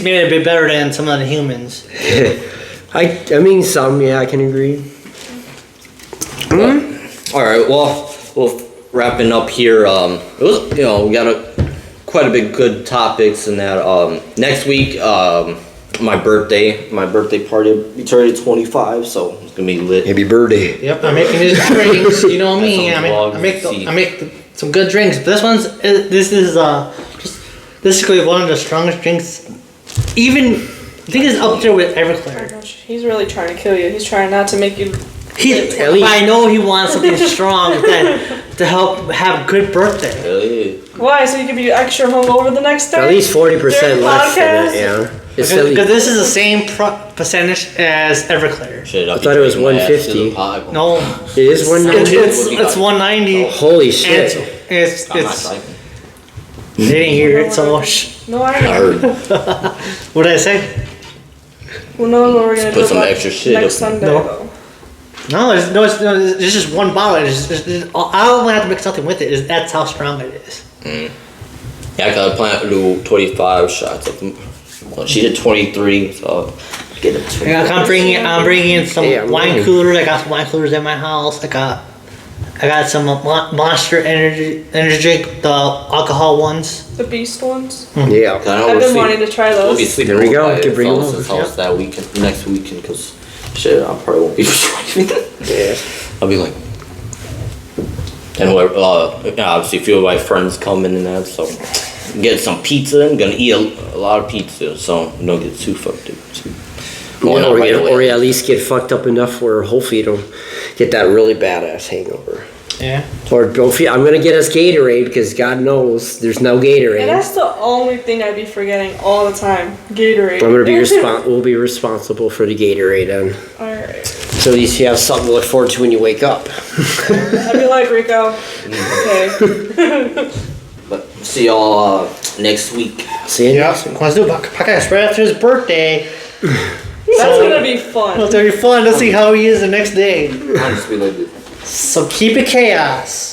made it a bit better than some of the humans. I mean some, yeah, I can agree. All right, well, wrapping up here. It was, we got quite a big good topics in that. Next week, my birthday party. I'll be turning 25, so it's gonna be lit. Happy birthday. Yep, I'm making these drinks. You know me. That's some I make some good drinks. This is just basically one of the strongest drinks. Even I think it's up there with Oh my Everclear. gosh, he's really trying to kill you. He's trying not to make you. But I know he wants something strong to help have a good birthday. Hell yeah. Why? So you can be extra hungover the next day? At least 40% During less than podcast? it, yeah. It's at Because least, this is the same percentage as Everclear. Shit, I thought it was 150. No, it is 190. it's 190. Holy And shit. it's I'm not driving. they didn't hear it, so shh. No, I I know. heard. What did I say? Well, no, we're gonna Put do some about extra shit next up. Sunday No. though. No, it's just one bottle. I only have to mix something with it. That's how strong it is. Yeah, I got a plan to do 25 shots of them. Well, she did 23, so I'll get it. I'm bringing in some Yeah, I'm wine ready. coolers. I got some wine coolers at my house. I got some Monster energy drink, the alcohol ones. The Beast ones. Yeah. I've been wanting to try We'll be those. sleeping There we go. over by Can bring Felix's them over. house that weekend, next weekend, because shit, I probably won't be driving. Yeah. I'll be like, and whoever, obviously a few of my friends coming and that, so get some pizza. I'm gonna eat a lot of pizza, so don't get too fucked up. Going out right Or away. at least get fucked up enough where hopefully you don't get that really badass hangover. Yeah. Or don't feel, I'm gonna get us Gatorade because God knows there's no And Gatorade. that's the only thing I'd be forgetting all the time. Gatorade. I'm gonna be we'll be responsible for the Gatorade then. Alright. So at least you have something to look forward to when you wake up. I'd be like, Rico. Okay. But see y'all next week. See you Yeah. next week. Let's do a podcast right after his birthday. That's gonna be fun. It'll be fun to see how he is the next day. I'll just be like this. So keep it chaos.